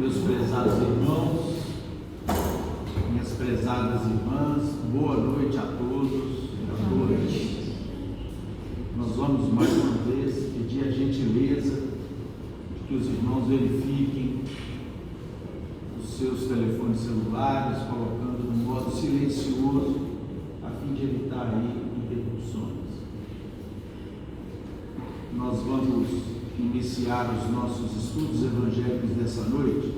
Meus prezados irmãos, minhas prezadas irmãs, boa noite a todos e a todas. Nós vamos mais uma vez pedir a gentileza de que os irmãos verifiquem os seus telefones celulares, colocando no modo silencioso, a fim de evitar aí interrupções. Nós vamos iniciar os nossos estudos evangélicos dessa noite,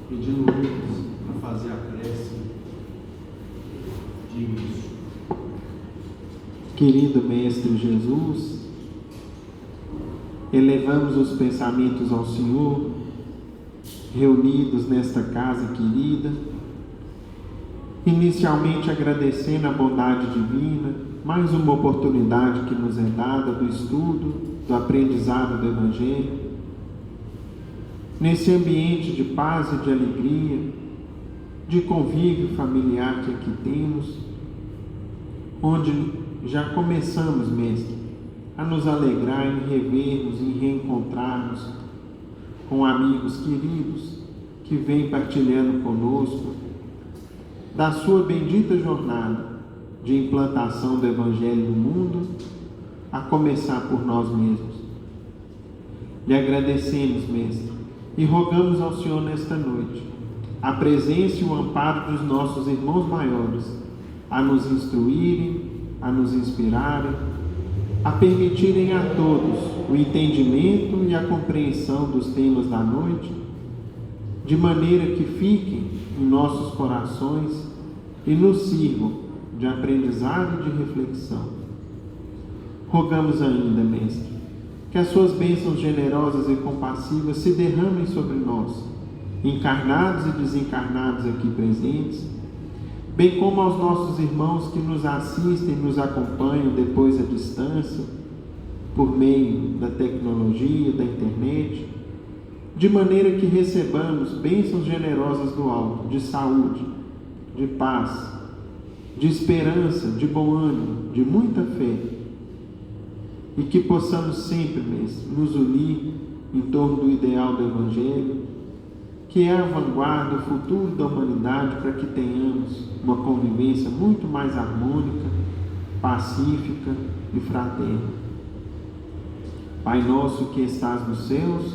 pedindo Lucas para fazer a prece de início. Querido Mestre Jesus, elevamos os pensamentos ao Senhor, reunidos nesta casa querida, inicialmente agradecendo a bondade divina, mais uma oportunidade que nos é dada do estudo, do aprendizado do Evangelho, nesse ambiente de paz e de alegria, de convívio familiar que aqui temos, onde já começamos, Mestre, a nos alegrar em revermos, em reencontrarmos com amigos queridos que vêm partilhando conosco da sua bendita jornada de implantação do Evangelho no mundo, a começar por nós mesmos. Lhe agradecemos, Mestre, e rogamos ao Senhor nesta noite a presença e o amparo dos nossos irmãos maiores, a nos instruírem, a nos inspirarem, a permitirem a todos o entendimento e a compreensão dos temas da noite, de maneira que fiquem em nossos corações e nos sirvam de aprendizado e de reflexão. Rogamos ainda, Mestre, que as suas bênçãos generosas e compassivas se derramem sobre nós, encarnados e desencarnados aqui presentes, bem como aos nossos irmãos que nos assistem e nos acompanham depois à distância, por meio da tecnologia, da internet, de maneira que recebamos bênçãos generosas do alto, de saúde, de paz, de esperança, de bom ânimo, de muita fé, e que possamos sempre, Mestre, nos unir em torno do ideal do Evangelho, que é a vanguarda, o futuro da humanidade, para que tenhamos uma convivência muito mais harmônica, pacífica e fraterna. Pai nosso que estás nos céus,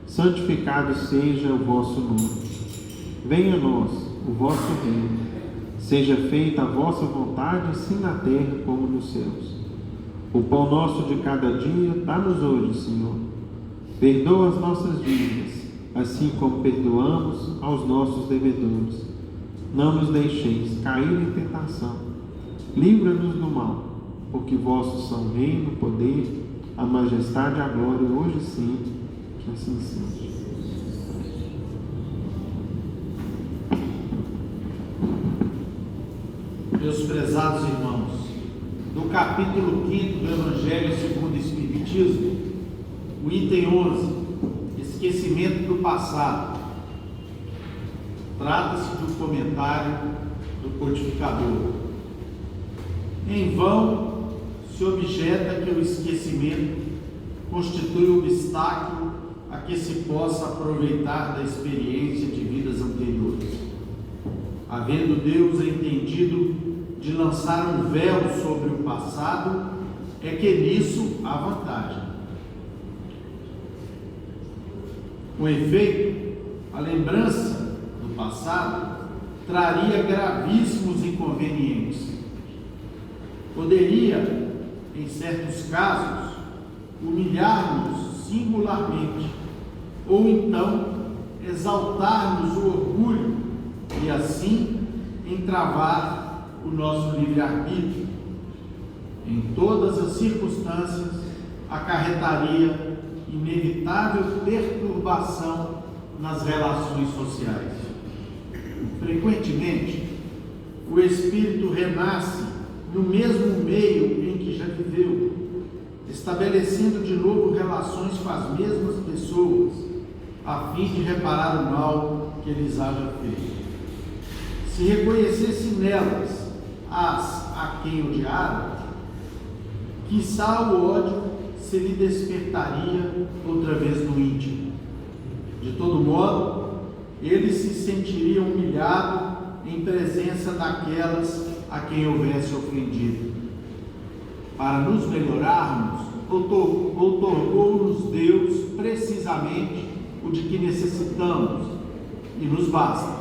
santificado seja o vosso nome. Venha a nós o vosso reino. Seja feita a vossa vontade, assim na terra como nos céus. O pão nosso de cada dia dá-nos hoje, Senhor. Perdoa as nossas dívidas, assim como perdoamos aos nossos devedores. Não nos deixeis cair em tentação. Livra-nos do mal, porque vossos são o reino, o poder, a majestade e a glória, hoje e sempre, que assim seja. Meus prezados irmãos, no capítulo 5 do Evangelho segundo o Espiritismo, o item 11, esquecimento do passado, trata-se do comentário do codificador. Em vão se objeta que o esquecimento constitui obstáculo a que se possa aproveitar da experiência de vidas anteriores. Havendo Deus entendido de lançar um véu sobre o passado, é que nisso há vantagem. Com efeito, a lembrança do passado traria gravíssimos inconvenientes. Poderia, em certos casos, humilhar-nos singularmente, ou então exaltar-nos o orgulho e assim entravar o nosso livre-arbítrio. Em todas as circunstâncias, acarretaria inevitável perturbação nas relações sociais. Frequentemente, o espírito renasce no mesmo meio em que já viveu, estabelecendo de novo relações com as mesmas pessoas, a fim de reparar o mal que lhes haja feito. Se reconhecesse nelas as a quem odiaram, quiçá o ódio se lhe despertaria outra vez no íntimo. De todo modo, ele se sentiria humilhado em presença daquelas a quem houvesse ofendido. Para nos melhorarmos, outorgou-nos Deus precisamente o de que necessitamos, e nos basta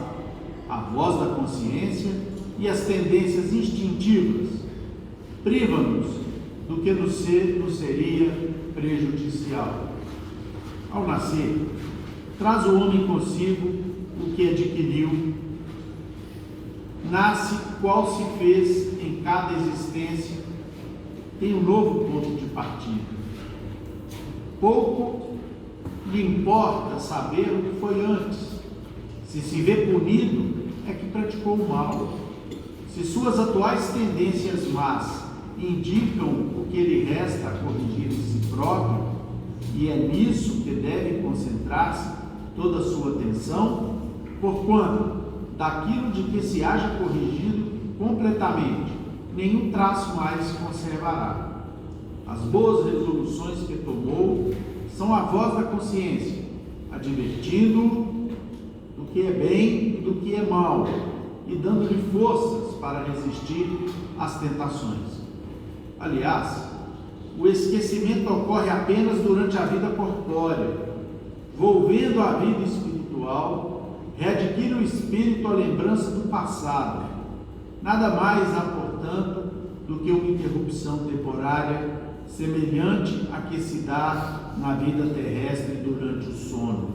a voz da consciência e as tendências instintivas. Priva-nos do que nos seria prejudicial. Ao nascer, traz o homem consigo o que adquiriu. Nasce qual se fez em cada existência, tem um novo ponto de partida. Pouco lhe importa saber o que foi antes. Se se vê punido, é que praticou o mal. Se suas atuais tendências más indicam o que lhe resta a corrigir em si próprio, e é nisso que deve concentrar-se toda a sua atenção, porquanto daquilo de que se haja corrigido completamente, nenhum traço mais conservará. As boas resoluções que tomou são a voz da consciência, advertindo do que é bem e do que é mal, e dando-lhe forças para resistir às tentações. Aliás, o esquecimento ocorre apenas durante a vida corpórea. Volvendo à vida espiritual, readquire o espírito a lembrança do passado. Nada mais há, portanto, do que uma interrupção temporária, semelhante à que se dá na vida terrestre durante o sono,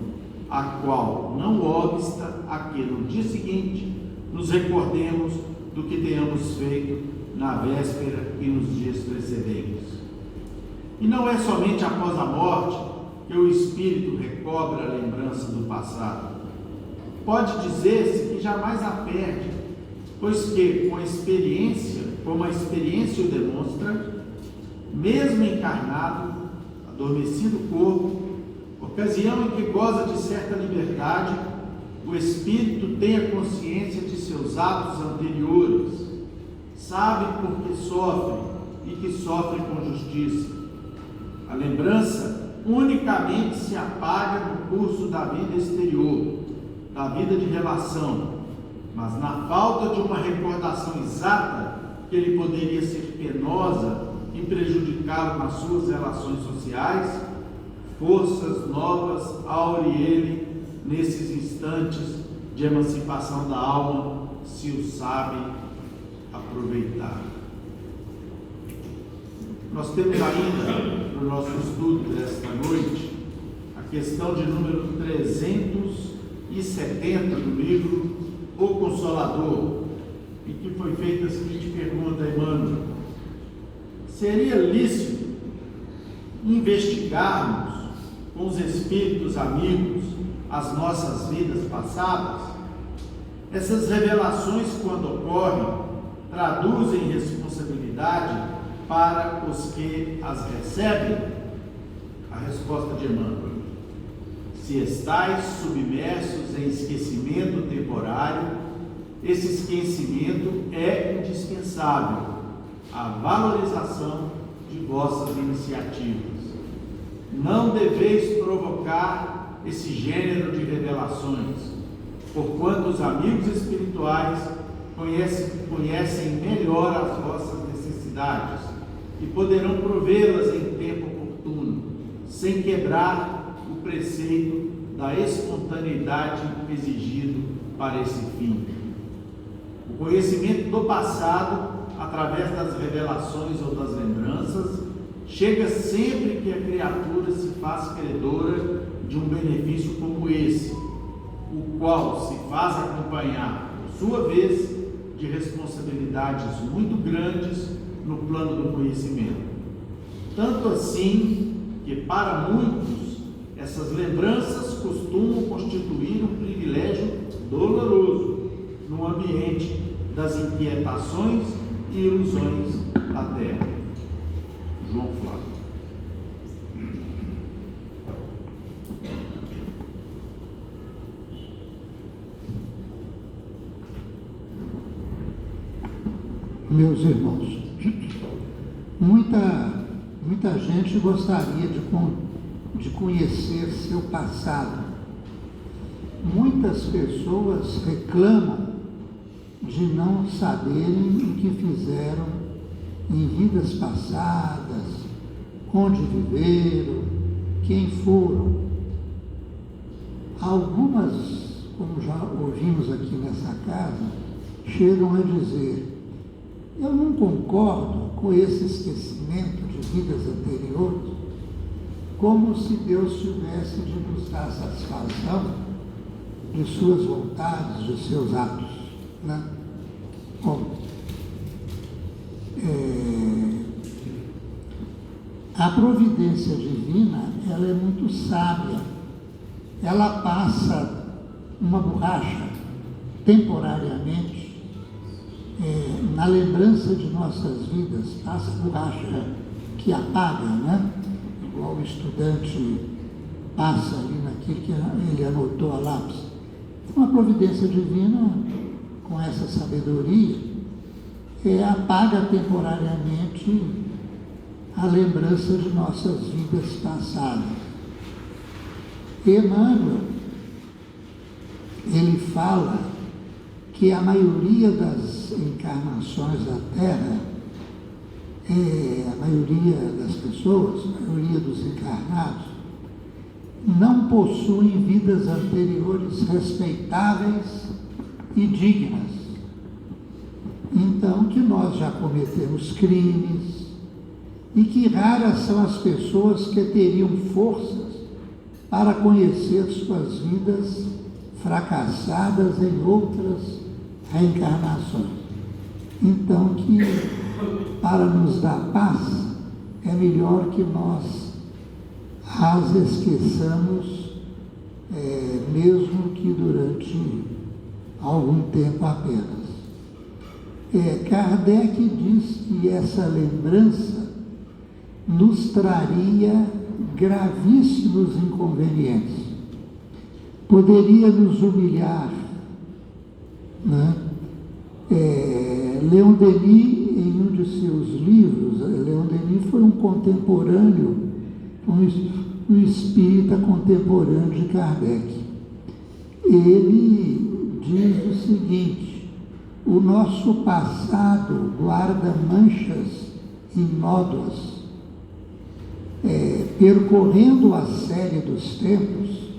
a qual não obsta a que no dia seguinte nos recordemos do que tenhamos feito na véspera e nos dias precedentes. E não é somente após a morte que o espírito recobra a lembrança do passado. Pode dizer-se que jamais a perde, pois que, como a experiência o demonstra, mesmo encarnado, adormecido o corpo, ocasião em que goza de certa liberdade, o espírito tem a consciência de seus atos anteriores, sabe por que sofre e que sofre com justiça. A lembrança unicamente se apaga no curso da vida exterior, da vida de relação, mas na falta de uma recordação exata que lhe poderia ser penosa e prejudicá-lo nas suas relações sociais, forças novas aure ele nesses instantes de emancipação da alma, se o sabe aproveitar. Nós temos ainda no nosso estudo desta noite a questão de número 370 do livro O Consolador, e que foi feita a seguinte pergunta a Emmanuel: seria lícito investigarmos com os espíritos amigos as nossas vidas passadas? Essas revelações, quando ocorrem, traduzem responsabilidade para os que as recebem? A resposta de Emmanuel: se estáis submersos em esquecimento temporário, esse esquecimento é indispensável à valorização de vossas iniciativas. Não deveis provocar esse gênero de revelações, porquanto os amigos espirituais conhecem melhor as vossas necessidades e poderão provê-las em tempo oportuno, sem quebrar o preceito da espontaneidade exigido para esse fim. O conhecimento do passado, através das revelações ou das lembranças, chega sempre que a criatura se faz credora de um benefício como esse, o qual se faz acompanhar, por sua vez, de responsabilidades muito grandes no plano do conhecimento. Tanto assim que, para muitos, essas lembranças costumam constituir um privilégio doloroso no ambiente das inquietações e ilusões da terra. João Flávio. Meus irmãos, muita gente gostaria de conhecer seu passado, muitas pessoas reclamam de não saberem o que fizeram em vidas passadas, onde viveram, quem foram. Algumas, como já ouvimos aqui nessa casa, chegam a dizer: eu não concordo com esse esquecimento de vidas anteriores, como se Deus tivesse de nos dar satisfação de suas vontades, de seus atos, né? Bom, a providência divina, ela é muito sábia. Ela passa uma borracha temporariamente na lembrança de nossas vidas, passa borracha que apaga, né? Igual o estudante passa ali naquilo que ele anotou a lápis. Então, a providência divina, com essa sabedoria, apaga temporariamente a lembrança de nossas vidas passadas. Emmanuel, ele fala que a maioria das encarnações da Terra, a maioria das pessoas, a maioria dos encarnados, não possuem vidas anteriores respeitáveis e dignas. Então, que nós já cometemos crimes e que raras são as pessoas que teriam forças para conhecer suas vidas fracassadas em outras reencarnações. Então, que para nos dar paz, é melhor que nós as esqueçamos, mesmo que durante algum tempo apenas. Kardec diz que essa lembrança nos traria gravíssimos inconvenientes. Poderia nos humilhar, né? Leon Denis, em um de seus livros, Leon Denis foi um contemporâneo, um espírita contemporâneo de Kardec. Ele diz o seguinte: o nosso passado guarda manchas inódoas. Percorrendo a série dos tempos,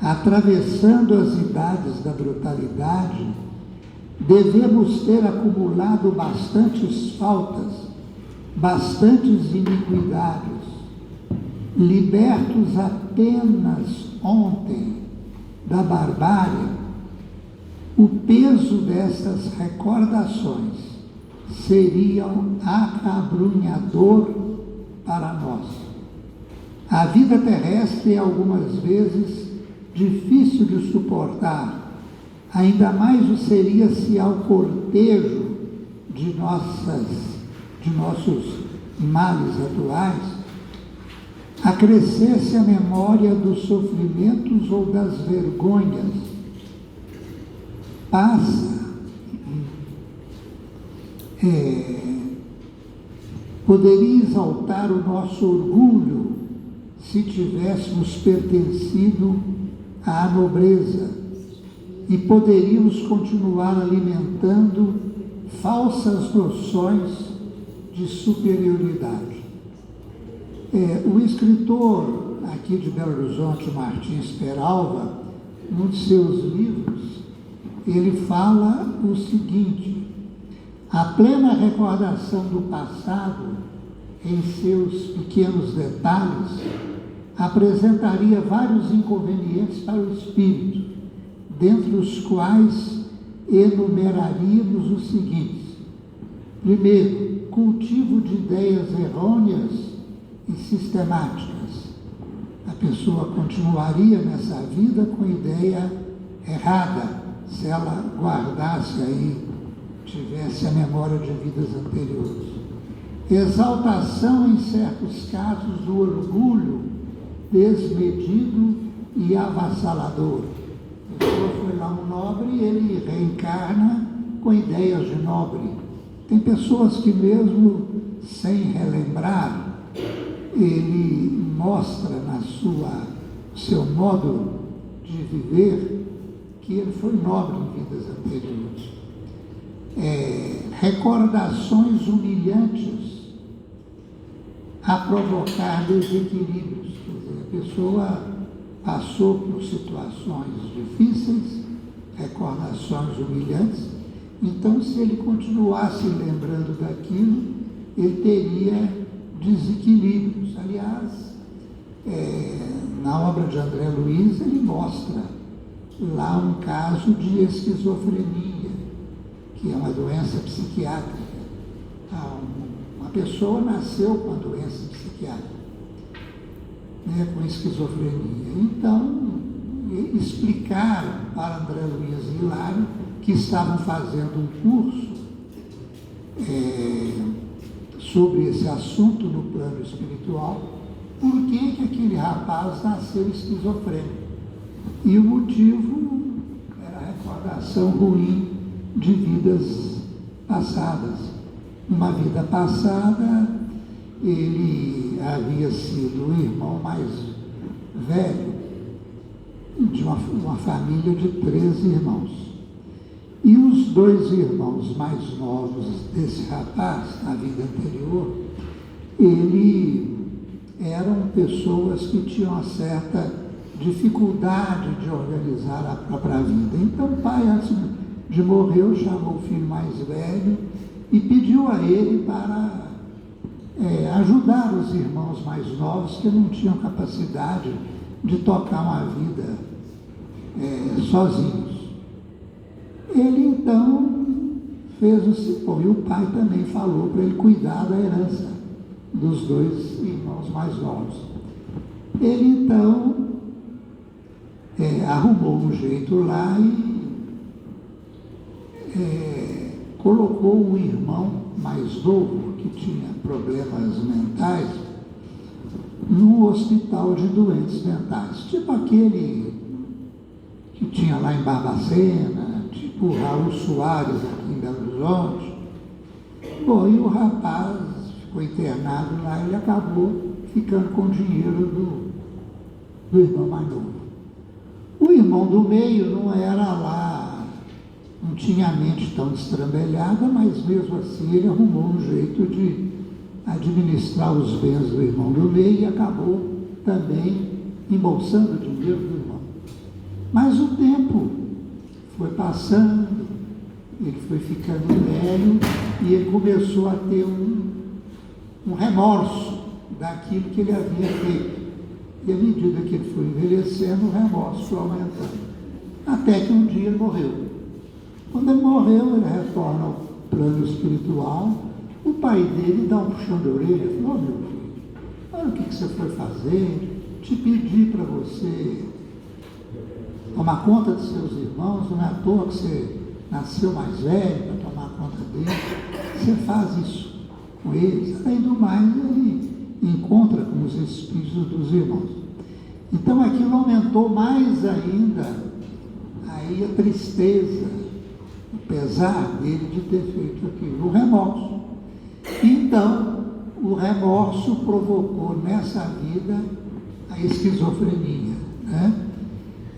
atravessando as idades da brutalidade, devemos ter acumulado bastantes faltas, bastantes iniquidades. Libertos apenas ontem da barbárie, o peso dessas recordações seria acabrunhador para nós. A vida terrestre é algumas vezes difícil de suportar, ainda mais o seria se ao cortejo de nossos males atuais acrescesse a memória dos sofrimentos ou das vergonhas. Poderia exaltar o nosso orgulho se tivéssemos pertencido à nobreza, e poderíamos continuar alimentando falsas noções de superioridade. O escritor aqui de Belo Horizonte, Martins Peralva, num de seus livros, ele fala o seguinte: a plena recordação do passado, em seus pequenos detalhes, apresentaria vários inconvenientes para o espírito, dentre os quais enumeraríamos os seguintes. Primeiro, cultivo de ideias errôneas e sistemáticas. A pessoa continuaria nessa vida com ideia errada, se ela guardasse aí, tivesse a memória de vidas anteriores. Exaltação, em certos casos, do orgulho desmedido e avassalador. A pessoa foi lá um nobre e ele reencarna com ideias de nobre. Tem pessoas que mesmo sem relembrar, ele mostra seu modo de viver que ele foi nobre em vidas anteriores. Recordações humilhantes a provocar desequilíbrios. Quer dizer, a pessoa passou por situações difíceis, recordações humilhantes, então se ele continuasse lembrando daquilo, ele teria desequilíbrios. Aliás, na obra de André Luiz, ele mostra lá um caso de esquizofrenia, que é uma doença psiquiátrica. Uma pessoa nasceu com a doença psiquiátrica, né, com esquizofrenia. Então, explicaram para André Luiz e Hilário, que estavam fazendo um curso sobre esse assunto no plano espiritual, por que aquele rapaz nasceu esquizofrênico. E o motivo era a recordação ruim de vidas passadas. Numa vida passada, ele havia sido o irmão mais velho de uma família de 13 irmãos. E os 2 irmãos mais novos desse rapaz, na vida anterior, eram pessoas que tinham uma certa dificuldade de organizar a própria vida. Então o pai, antes de morrer, chamou o filho mais velho e pediu a ele para ajudar os irmãos mais novos que não tinham capacidade de tocar uma vida sozinhos. Ele então fez o cipó, e o pai também falou para ele cuidar da herança dos 2 irmãos mais novos. Ele então arrumou um jeito lá e colocou um irmão mais novo, que tinha problemas mentais, num hospital de doentes mentais, tipo aquele que tinha lá em Barbacena, tipo o Raul Soares aqui em Belo Horizonte. Bom, e o rapaz ficou internado lá e acabou ficando com o dinheiro do irmão mais novo. O irmão do meio não era lá, não tinha a mente tão destrambelhada, mas mesmo assim ele arrumou um jeito de administrar os bens do irmão do meio e acabou também embolsando o dinheiro do irmão. Mas o tempo foi passando, ele foi ficando velho e ele começou a ter um remorso daquilo que ele havia feito. E à medida que ele foi envelhecendo, o remorso foi aumentando. Até que um dia ele morreu. Quando ele morreu, ele retorna ao plano espiritual. O pai dele dá um puxão de orelha e falou: meu filho, olha o que você foi fazer, te pedi para você tomar conta dos seus irmãos, não é à toa que você nasceu mais velho para tomar conta deles, você faz isso com eles. Além do mais, ele encontra com os espíritos dos irmãos. Então aquilo aumentou mais ainda aí a tristeza, o pesar dele de ter feito aquilo, o remorso. Então, o remorso provocou nessa vida a esquizofrenia, né?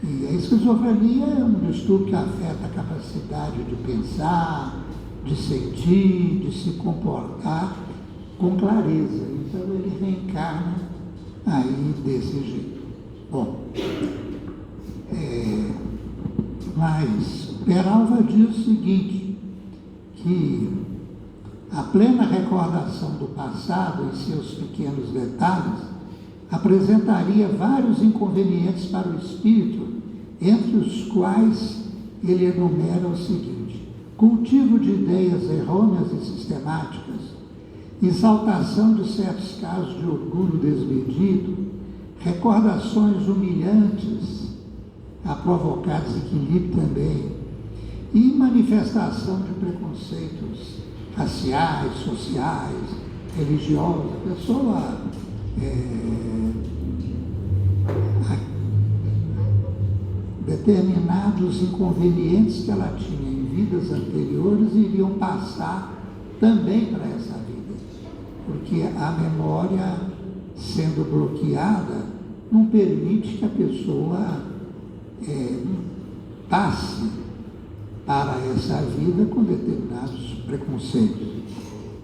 E a esquizofrenia é um distúrbio que afeta a capacidade de pensar, de sentir, de se comportar com clareza. Então ele reencarna aí desse jeito. Bom, mas Peralva diz o seguinte, que a plena recordação do passado em seus pequenos detalhes apresentaria vários inconvenientes para o espírito, entre os quais ele enumera o seguinte: cultivo de ideias errôneas e sistemáticas, exaltação de certos casos de orgulho desmedido, recordações humilhantes a provocar desequilíbrio também, e manifestação de preconceitos raciais, sociais, religiosos. A pessoa determinados inconvenientes que ela tinha em vidas anteriores iriam passar também para essa vida, porque a memória, sendo bloqueada, não permite que a pessoa passe para essa vida com determinados preconceitos.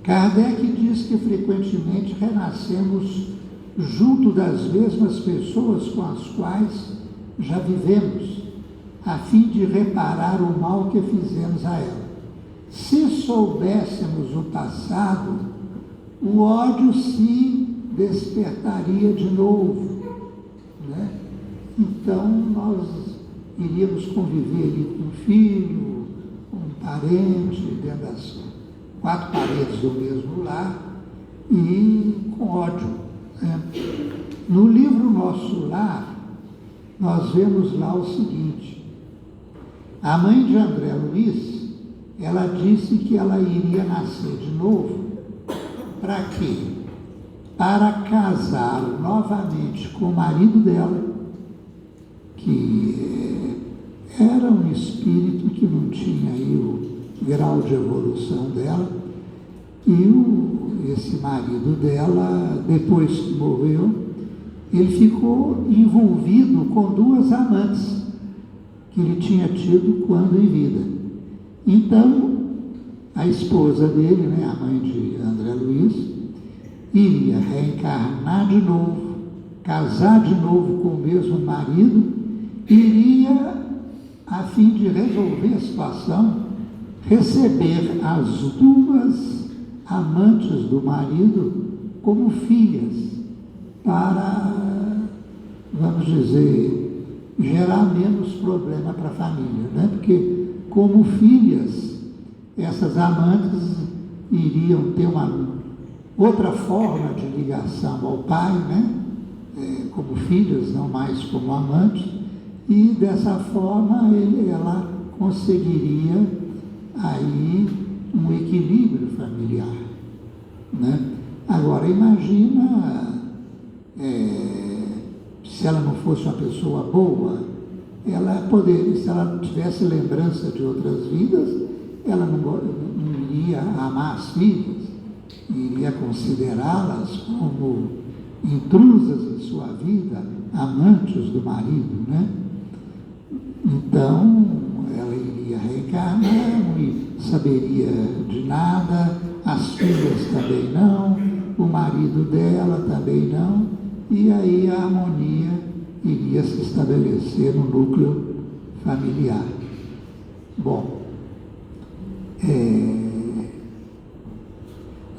Kardec diz que frequentemente renascemos junto das mesmas pessoas com as quais já vivemos, a fim de reparar o mal que fizemos a ela. Se soubéssemos o passado, o ódio se despertaria de novo, né? Então nós iríamos conviver ali com um filho, um parente, dentro das 4 paredes do mesmo lar, e com ódio, né? No livro Nosso Lar, nós vemos lá o seguinte: a mãe de André Luiz, ela disse que ela iria nascer de novo. Para quê? Para casar novamente com o marido dela, que era um espírito que não tinha aí o grau de evolução dela, e esse marido dela, depois que morreu, ele ficou envolvido com 2 amantes que ele tinha tido quando em vida. Então, a esposa dele, né, a mãe de André Luiz, iria reencarnar de novo, casar de novo com o mesmo marido, iria, a fim de resolver a situação, receber as 2 amantes do marido como filhas, para, vamos dizer, gerar menos problema para a família, né? Porque como filhas, essas amantes iriam ter uma outra forma de ligação ao pai, né? Como filhas, não mais como amantes, e dessa forma ela conseguiria aí um equilíbrio familiar, né? Agora imagina se ela não fosse uma pessoa boa, ela poderia, se ela tivesse lembrança de outras vidas, ela não iria amar as filhas, iria considerá-las como intrusas em sua vida, amantes do marido, né? Então, ela iria reencarnar, não saberia de nada, as filhas também não, o marido dela também não, e aí a harmonia iria se estabelecer no núcleo familiar. Bom,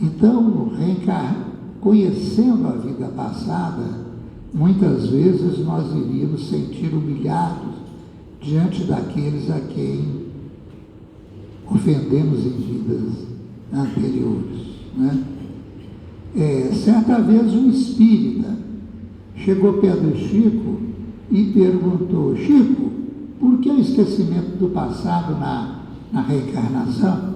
então, conhecendo a vida passada, muitas vezes nós iríamos sentir humilhados diante daqueles a quem ofendemos em vidas anteriores, né? Certa vez um espírita chegou perto do Chico e perguntou: Chico, por que o esquecimento do passado na reencarnação?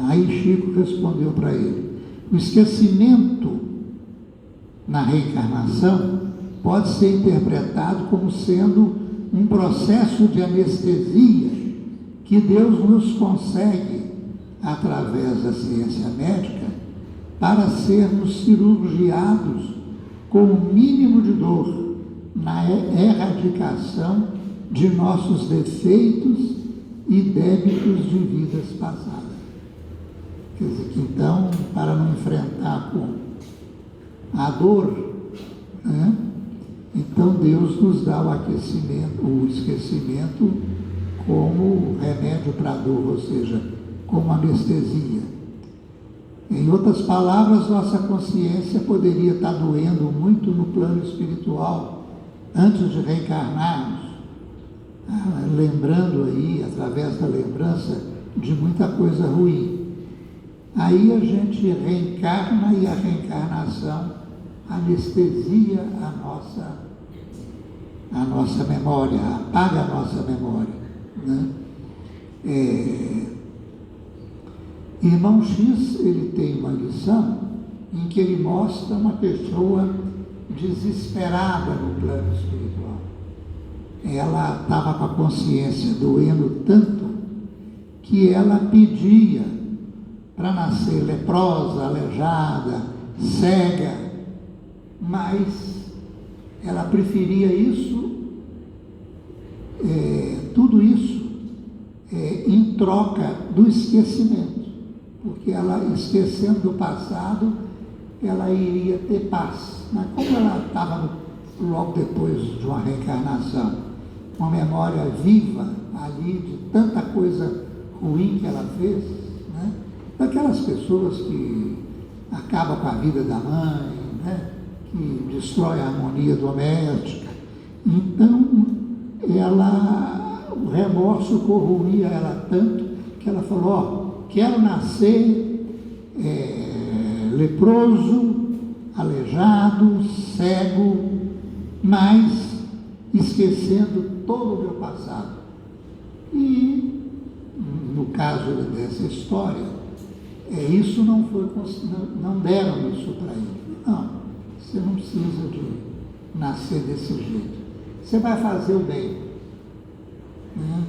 Aí Chico respondeu para ele: o esquecimento na reencarnação pode ser interpretado como sendo um processo de anestesia que Deus nos consegue através da ciência médica para sermos cirurgiados com o mínimo de dor na erradicação de nossos defeitos e débitos de vidas passadas. Quer dizer que então, para não enfrentar com a dor, né, então Deus nos dá o esquecimento como remédio para a dor, ou seja, como anestesia. Em outras palavras, nossa consciência poderia estar doendo muito no plano espiritual antes de reencarnarmos, lembrando aí, através da lembrança, de muita coisa ruim. Aí a gente reencarna e a reencarnação anestesia a nossa memória, apaga a nossa memória, né? Irmão X, ele tem uma lição em que ele mostra uma pessoa desesperada no plano espiritual. Ela estava com a consciência doendo tanto que ela pedia para nascer leprosa, aleijada, cega, mas ela preferia isso tudo isso em troca do esquecimento, porque ela, esquecendo do passado, ela iria ter paz. Mas como ela estava logo depois de uma reencarnação, uma memória viva ali de tanta coisa ruim que ela fez, né? Daquelas pessoas que acabam com a vida da mãe, né? Que destrói a harmonia doméstica. Então, o remorso corroía ela tanto que ela falou: quero nascer leproso, aleijado, cego, mas esquecendo todo o meu passado. E, no caso dessa história, isso não deram isso para ele. Não, você não precisa de nascer desse jeito. Você vai fazer o bem, né?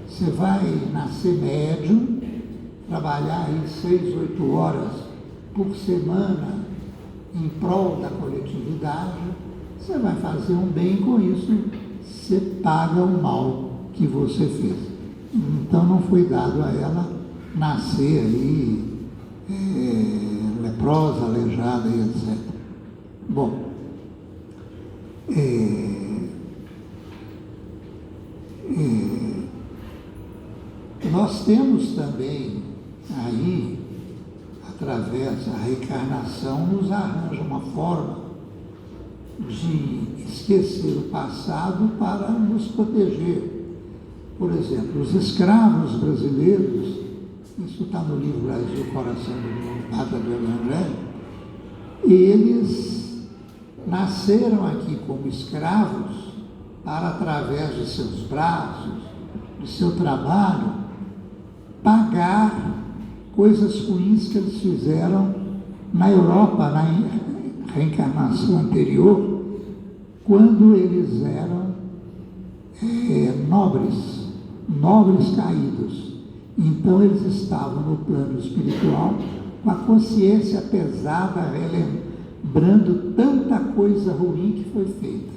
Você vai nascer médium, trabalhar aí 6, 8 horas por semana em prol da coletividade. Você vai fazer um bem, com isso você paga o mal que você fez. Então não foi dado a ela nascer aí leprosa, aleijada e etc. Bom, nós temos também aí, através da reencarnação, nos arranja uma forma de esquecer o passado para nos proteger. Por exemplo, os escravos brasileiros, isso está no livro Brasil, Coração do Mundo, Pátria do Evangelho, eles nasceram aqui como escravos para, através de seus braços, de seu trabalho, pagar coisas ruins que eles fizeram na Europa, na reencarnação anterior, quando eles eram nobres caídos. Então eles estavam no plano espiritual com a consciência pesada, relembrando tanta coisa ruim que foi feita.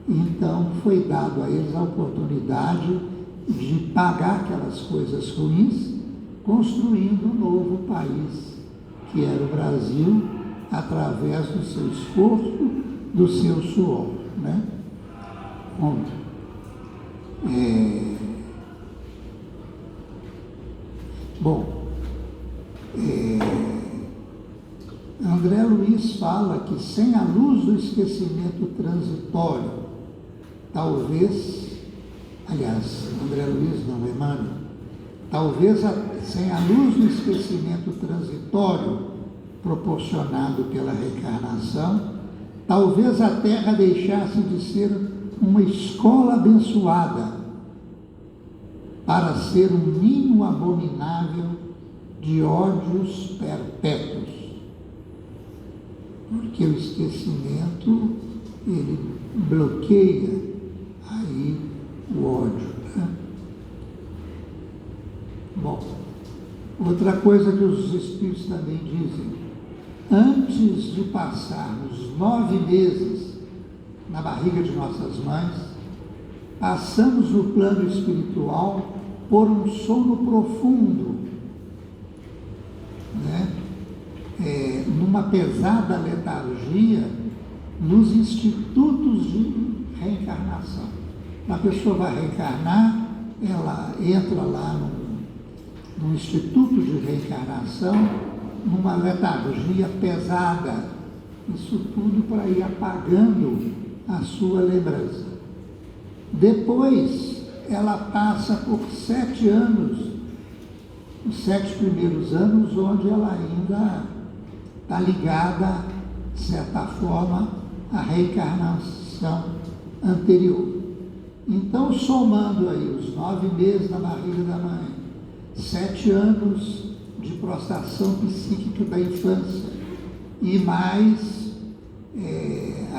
Então foi dado a eles a oportunidade de pagar aquelas coisas ruins, construindo um novo país, que era o Brasil, através do seu esforço, do seu suor, né? André Luiz fala que sem a luz do esquecimento transitório, talvez, aliás, André Luiz não, Emmanuel, talvez sem a luz do esquecimento transitório proporcionado pela reencarnação, talvez a Terra deixasse de ser uma escola abençoada para ser um ninho abominável de ódios perpétuos. Porque o esquecimento, ele bloqueia aí o ódio, né? Bom, outra coisa que os Espíritos também dizem: antes de passarmos 9 meses na barriga de nossas mães, passamos no plano espiritual por um sono profundo, né? Numa pesada letargia nos institutos de reencarnação. A pessoa vai reencarnar, ela entra lá num instituto de reencarnação, numa letargia pesada, isso tudo para ir apagando a sua lembrança. Depois, ela passa por 7 anos, os 7 primeiros anos, onde ela ainda está ligada, de certa forma, à reencarnação anterior. Então, somando aí os 9 meses na barriga da mãe, 7 anos de prostração psíquica da infância, e mais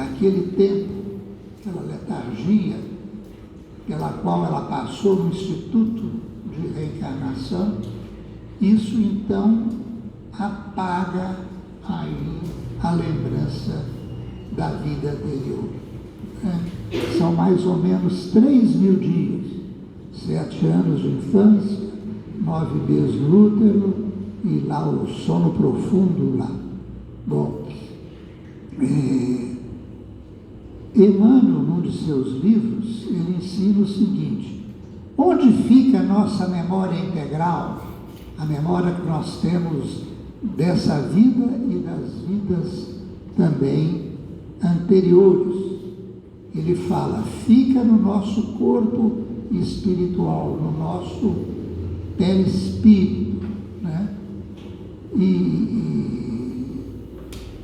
aquele tempo, aquela letargia, pela qual ela passou no Instituto de Reencarnação, isso então apaga aí a lembrança da vida anterior. né? São mais ou menos 3.000 dias, 7 anos de infância, 9 meses no útero e lá o sono profundo lá. Bom, Emmanuel, num de seus livros, ele ensina o seguinte: onde fica a nossa memória integral, a memória que nós temos dessa vida e das vidas também anteriores? Ele fala, fica no nosso corpo espiritual, no nosso perispírito, né?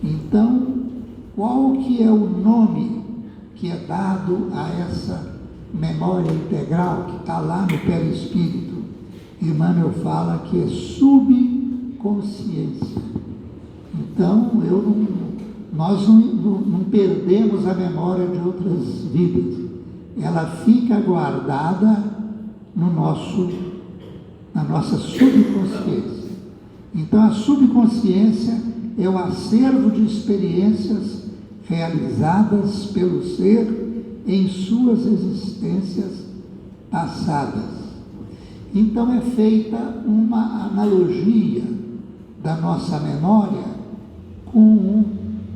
Então, qual que é o nome que é dado a essa memória integral que está lá no perispírito? Emmanuel fala que é subconsciência. Então, nós não perdemos a memória de outras vidas. Ela fica guardada na nossa subconsciência. Então, a subconsciência é o acervo de experiências realizadas pelo ser em suas existências passadas. Então, é feita uma analogia da nossa memória com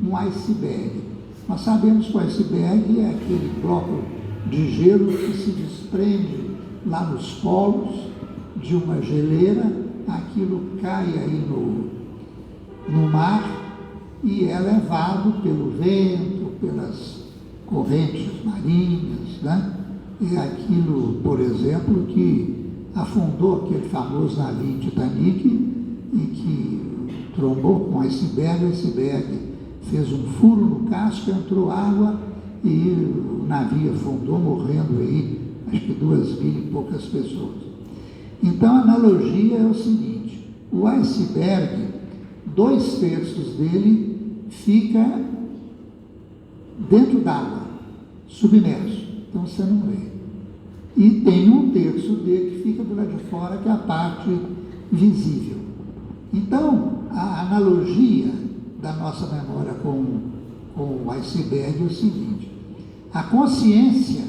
um iceberg. Nós sabemos que o iceberg é aquele bloco de gelo que se desprende lá nos polos de uma geleira, aquilo cai aí no mar e é levado pelo vento, pelas correntes marinhas, né? É aquilo, por exemplo, que afundou aquele famoso navio Titanic e que trombou com o iceberg fez um furo no casco, entrou água e o navio afundou, morrendo aí, acho que 2.000 e poucas pessoas. Então a analogia é o seguinte: o iceberg, 2/3 dele fica dentro d'água, submerso, então você não vê. E tem 1/3 dele que fica do lado de fora, que é a parte visível. Então, a analogia da nossa memória com o iceberg é o seguinte: a consciência,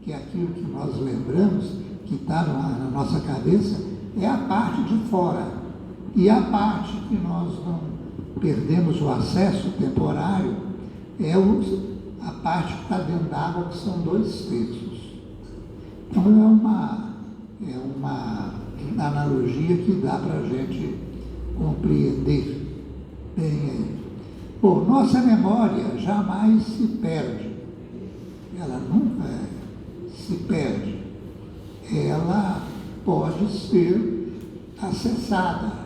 que é aquilo que nós lembramos, que está na nossa cabeça, é a parte de fora. E a parte que nós não perdemos o acesso temporário é a parte que está dentro da água, que são 2/3. Então é uma analogia que dá para a gente compreender bem. Bom, nossa memória jamais se perde. Ela nunca se perde. Ela pode ser acessada.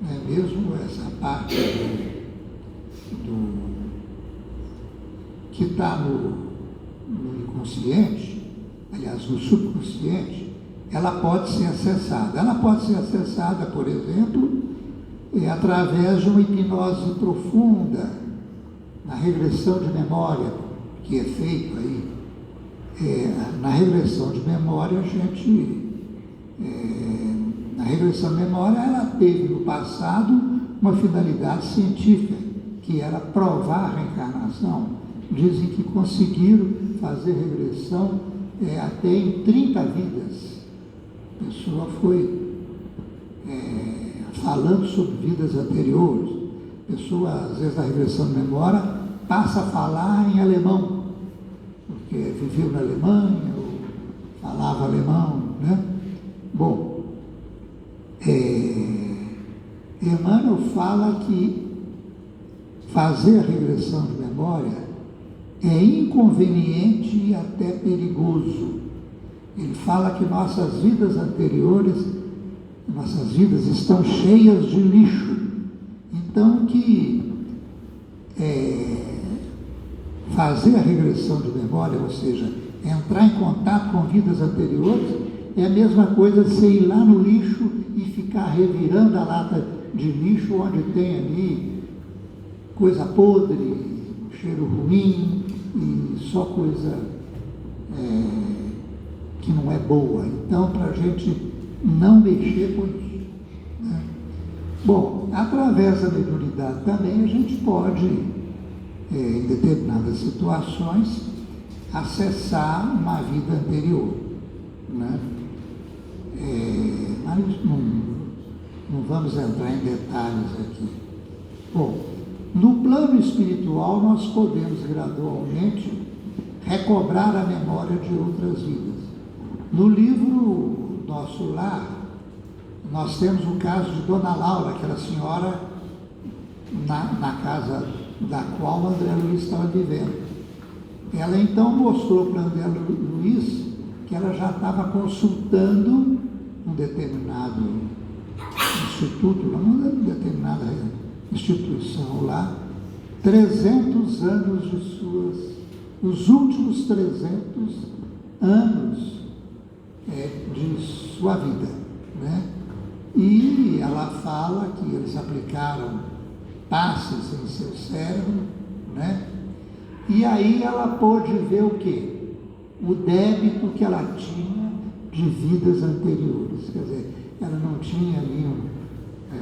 Não é mesmo essa parte que está no inconsciente, aliás, no subconsciente, ela pode ser acessada. Ela pode ser acessada, por exemplo, através de uma hipnose profunda, na regressão de memória que é feito aí. Na regressão de memória, na regressão de memória, ela teve no passado uma finalidade científica, que era provar a reencarnação. Dizem que conseguiram fazer regressão até em 30 vidas. A pessoa foi falando sobre vidas anteriores. A pessoa, às vezes, na regressão de memória, passa a falar em alemão, porque viveu na Alemanha, ou falava alemão, né? Bom, Emmanuel fala que fazer a regressão de memória é inconveniente e até perigoso. Ele fala que nossas vidas anteriores, nossas vidas estão cheias de lixo. Então que fazer a regressão de memória, ou seja, entrar em contato com vidas anteriores, é a mesma coisa de você ir lá no lixo e ficar revirando a lata de lixo onde tem ali coisa podre, cheiro ruim e só coisa que não é boa. Então, para a gente não mexer com isso, né? Bom, através da mediunidade também a gente pode, em determinadas situações, acessar uma vida anterior, né? Mas não vamos entrar em detalhes aqui. Bom, no plano espiritual nós podemos gradualmente recobrar a memória de outras vidas. No livro Nosso Lar, nós temos o caso de Dona Laura, aquela senhora na casa da qual o André Luiz estava vivendo. Ela então mostrou para o André Luiz que ela já estava consultando um determinado instituto, uma determinada instituição lá, 300 anos de os últimos 300 anos de sua vida, né? E ela fala que eles aplicaram passes em seu cérebro, né? E aí ela pôde ver o quê? O débito que ela tinha de vidas anteriores. Quer dizer, ela não tinha ali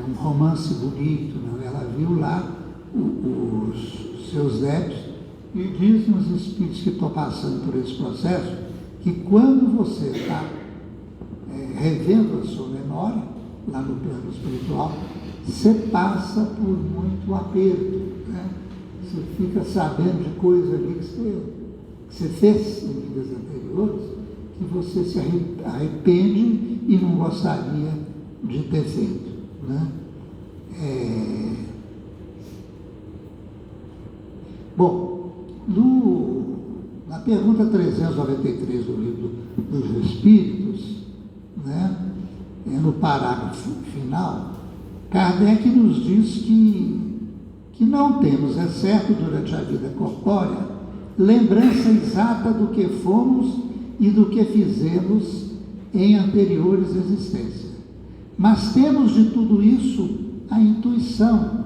um romance bonito, não. Ela viu lá os seus débitos e diz nos espíritos que estão passando por esse processo que quando você está revendo a sua memória, lá no plano espiritual, você passa por muito aperto, né? Você fica sabendo de coisa ali que você fez em vidas anteriores, que você se arrepende e não gostaria de ter feito, né? Bom, na pergunta 393 do livro dos Espíritos, né, no parágrafo final, Kardec nos diz que não temos, é certo, durante a vida corpórea, lembrança exata do que fomos e do que fizemos em anteriores existências. Mas temos de tudo isso a intuição,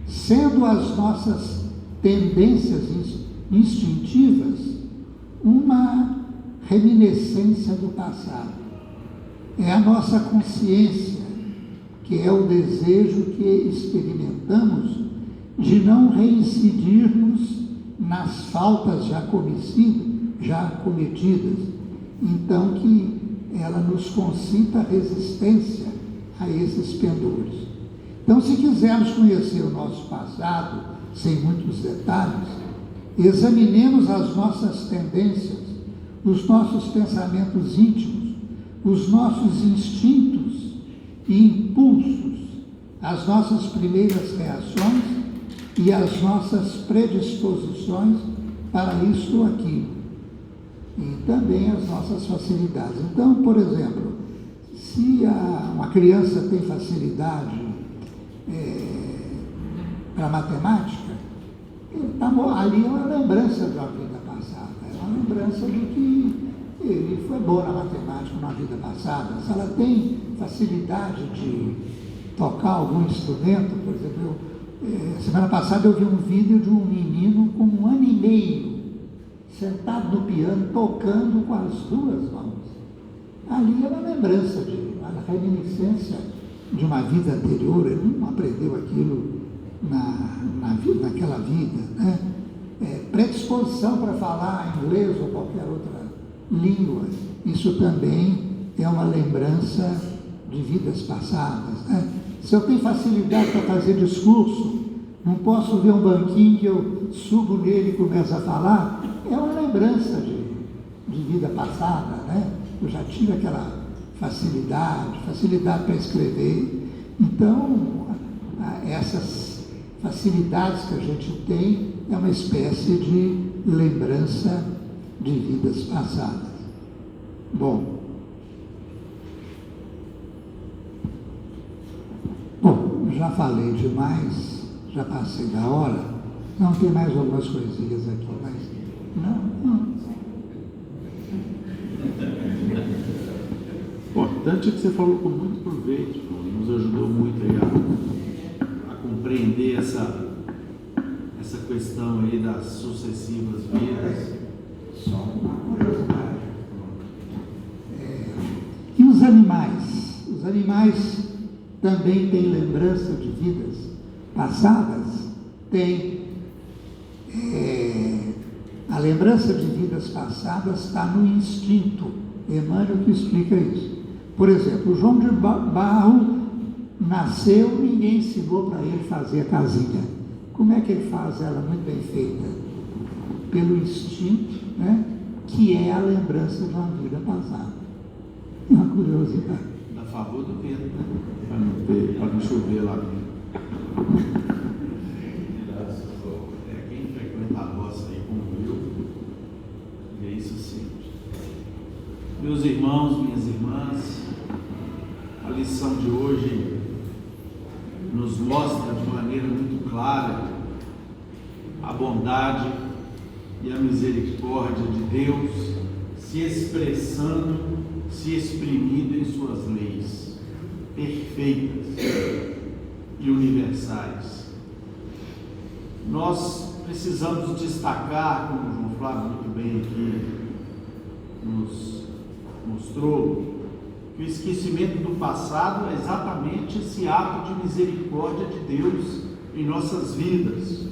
sendo as nossas tendências instintivas uma reminiscência do passado. É a nossa consciência, que é o desejo que experimentamos de não reincidirmos nas faltas já cometidas, então que ela nos concita resistência a esses pendores. Então, se quisermos conhecer o nosso passado, sem muitos detalhes, examinemos as nossas tendências, os nossos pensamentos íntimos, os nossos instintos e impulsos, as nossas primeiras reações e as nossas predisposições para isso ou aquilo, e também as nossas facilidades. Então, por exemplo, se uma criança tem facilidade para matemática, ali é uma lembrança da vida passada, é uma lembrança de que ele foi bom na matemática na vida passada. Se ela tem facilidade de tocar algum instrumento, por exemplo, semana passada eu vi um vídeo de um menino com 1 ano e meio, sentado no piano, tocando com as 2 mãos. Ali é uma lembrança, uma reminiscência de uma vida anterior. Ele não aprendeu aquilo naquela vida, né? Predisposição para falar inglês ou qualquer outra língua, isso também é uma lembrança de vidas passadas, né? Se eu tenho facilidade para fazer discurso, não posso ver um banquinho que eu subo nele e começo a falar, é uma lembrança de vida passada, né? Eu já tive aquela facilidade para escrever. Então, essas facilidades que a gente tem é uma espécie de lembrança de vidas passadas. Bom, já falei demais, já passei da hora. Não, tem mais algumas coisinhas aqui, mas não. O importante é que você falou com muito proveito, nos ajudou muito aí a compreender essa questão aí das sucessivas vidas. Só uma curiosidade. E os animais? Os animais também têm lembrança de vidas passadas? Tem. A lembrança de vidas vidas passadas está no instinto. Emmanuel que explica isso. Por exemplo, o João de Barro nasceu, ninguém ensinou para ele fazer a casinha. Como é que ele faz ela muito bem feita? Pelo instinto, né? Que é a lembrança de uma vida passada. Uma curiosidade. Da favor do vento, né? Para não chover lá dentro. Quem frequenta a roça aí como eu, vê isso sempre. Meus irmãos, minhas irmãs, a lição de hoje nos mostra de maneira muito clara a bondade e a misericórdia de Deus se expressando, se exprimindo em suas leis perfeitas e universais. Nós precisamos destacar, como o João Flávio muito bem aqui nos mostrou, que o esquecimento do passado é exatamente esse ato de misericórdia de Deus em nossas vidas,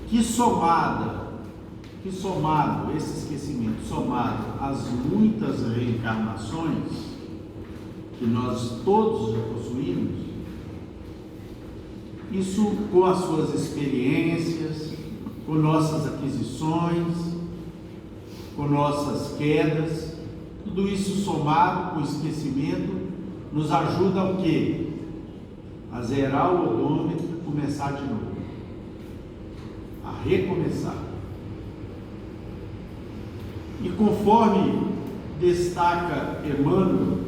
que somado esse esquecimento, somado às muitas reencarnações que nós todos já possuímos, isso com as suas experiências, com nossas aquisições, com nossas quedas, tudo isso somado com o esquecimento nos ajuda a o quê? A zerar o odômetro e começar de novo, a recomeçar. E conforme destaca Emmanuel,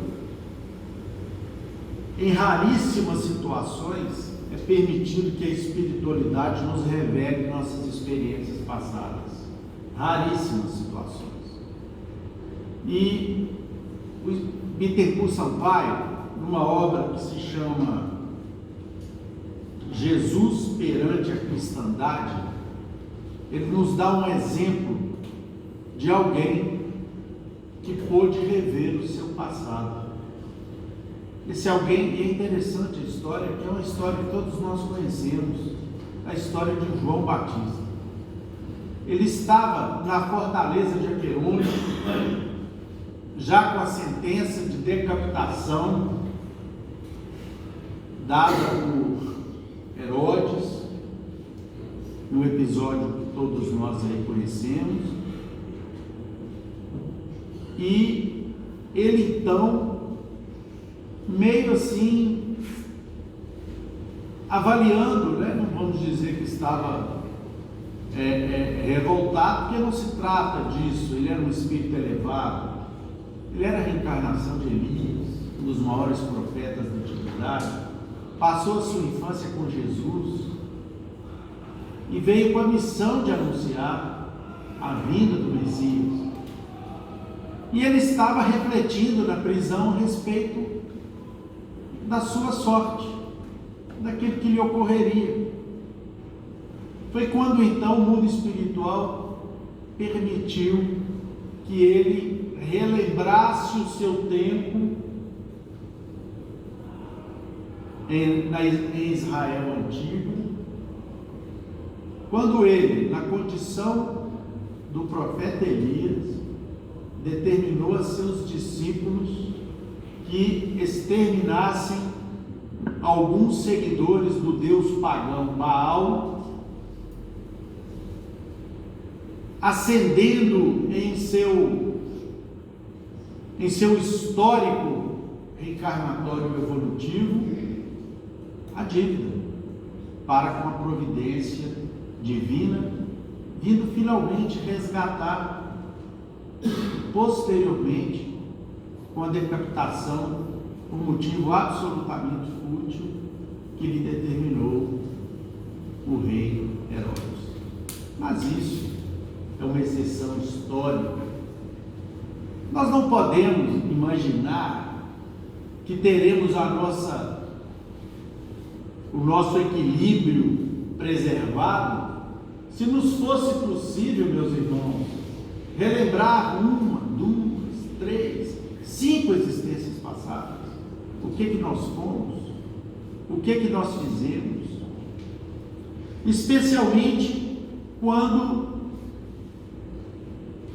em raríssimas situações é permitido que a espiritualidade nos revele nossas experiências passadas. Raríssimas situações. E o Bittencourt Sampaio, numa obra que se chama Jesus perante a cristandade, ele nos dá um exemplo de alguém que pôde rever o seu passado. Esse alguém, e é interessante a história, que é uma história que todos nós conhecemos, a história de João Batista. Ele estava na fortaleza de Aquerônio, já com a sentença de decapitação dada por Herodes, no episódio que todos nós aí conhecemos. E ele então, meio assim, avaliando, né? Não vamos dizer que estava revoltado, porque não se trata disso. Ele era um espírito elevado, ele era a reencarnação de Elias, um dos maiores profetas da antiguidade, passou a sua infância com Jesus e veio com a missão de anunciar a vinda do Messias. E ele estava refletindo na prisão a respeito da sua sorte, daquilo que lhe ocorreria. Foi quando então o mundo espiritual permitiu que ele relembrasse o seu tempo em Israel antigo, quando ele, na condição do profeta Elias, determinou a seus discípulos que exterminassem alguns seguidores do deus pagão Baal, acendendo em seu histórico reencarnatório evolutivo a dívida para com a providência divina, vindo finalmente resgatar posteriormente com a decapitação, por motivo absolutamente fútil que lhe determinou o rei Herodes. Mas isso é uma exceção histórica. Nós não podemos imaginar que teremos o nosso equilíbrio preservado se nos fosse possível, meus irmãos, relembrar 1, 2, 3, 5 existências passadas. O que nós fomos? O que nós fizemos? Especialmente quando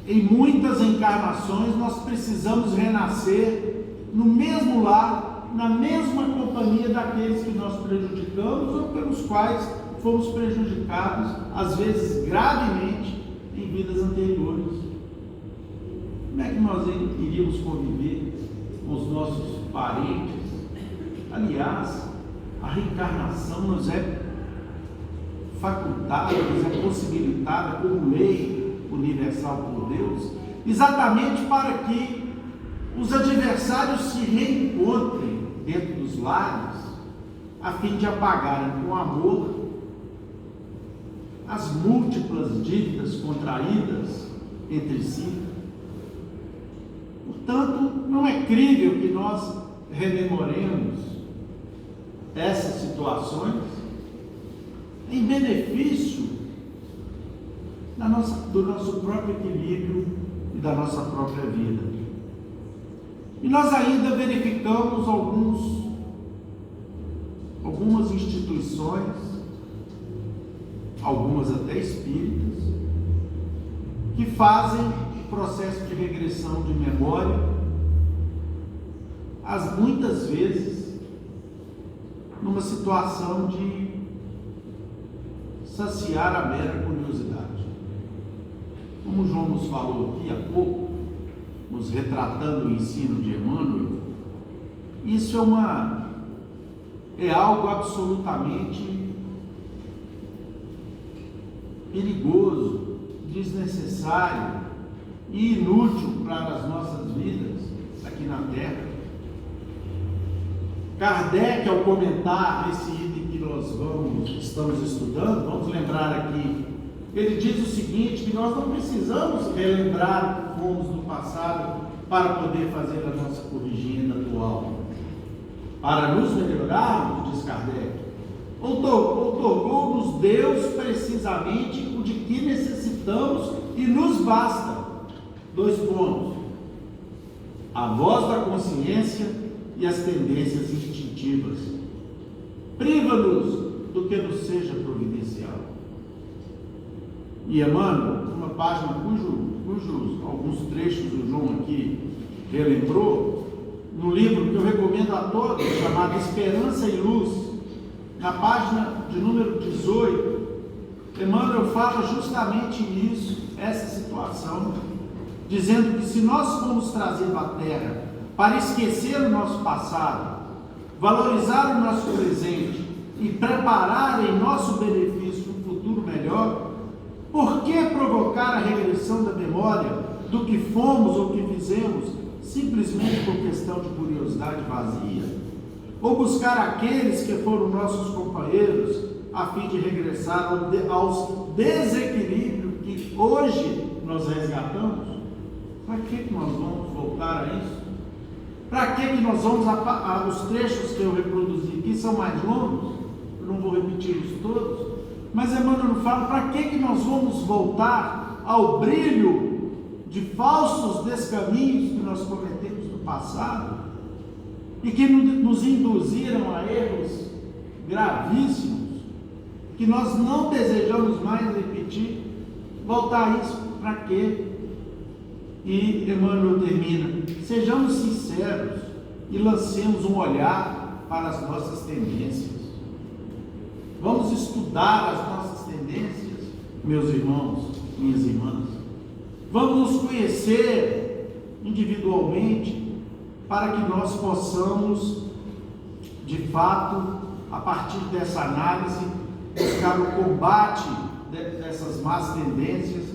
em muitas encarnações nós precisamos renascer no mesmo lar, na mesma companhia daqueles que nós prejudicamos ou pelos quais fomos prejudicados, às vezes gravemente, em vidas anteriores. Como é que nós iríamos conviver com os nossos parentes? Aliás, a reencarnação nos é facultada, nos é possibilitada como lei universal por Deus, exatamente para que os adversários se reencontrem dentro dos lares, a fim de apagarem com amor as múltiplas dívidas contraídas entre si. Portanto, não é crível que nós rememoremos essas situações em benefício do nosso próprio equilíbrio e da nossa própria vida. E nós ainda verificamos algumas instituições, algumas até espíritas, que fazem o processo de regressão de memória, muitas vezes numa situação de saciar a mera curiosidade. Como João nos falou aqui há pouco, nos retratando o ensino de Emmanuel, isso é algo absolutamente perigoso, desnecessário e inútil para as nossas vidas aqui na Terra. Kardec, ao comentar esse item que nós estamos estudando, vamos lembrar aqui, ele diz o seguinte, que nós não precisamos relembrar o que fomos no passado para poder fazer a nossa corrigenda atual. Para nos melhorarmos, diz Kardec, outorgou-nos Deus precisamente o de que necessitamos e nos basta. 2 pontos. A voz da consciência e as tendências instintivas. Priva-nos do que nos seja providencial. E Emmanuel, uma página cujos alguns trechos o João aqui relembrou, no livro que eu recomendo a todos, chamado Esperança e Luz, na página de número 18, Emmanuel fala justamente nisso, essa situação, dizendo que se nós formos trazidos à Terra para esquecer o nosso passado, valorizar o nosso presente e preparar em nosso benefício um futuro melhor, por que provocar a regressão da memória do que fomos ou que fizemos, simplesmente por questão de curiosidade vazia? Ou buscar aqueles que foram nossos companheiros, a fim de regressar aos desequilíbrios que hoje nós resgatamos? Para que nós vamos voltar a isso? Para que nós vamos, os trechos que eu reproduzi aqui são mais longos, eu não vou repeti-los todos, mas Emmanuel fala, para que nós vamos voltar ao brilho de falsos descaminhos que nós cometemos no passado e que nos induziram a erros gravíssimos, que nós não desejamos mais repetir? Voltar a isso para quê? E Emmanuel termina, sejamos sinceros e lancemos um olhar para as nossas tendências. Vamos estudar as nossas tendências, meus irmãos, minhas irmãs. Vamos nos conhecer individualmente para que nós possamos, de fato, a partir dessa análise, buscar o combate dessas más tendências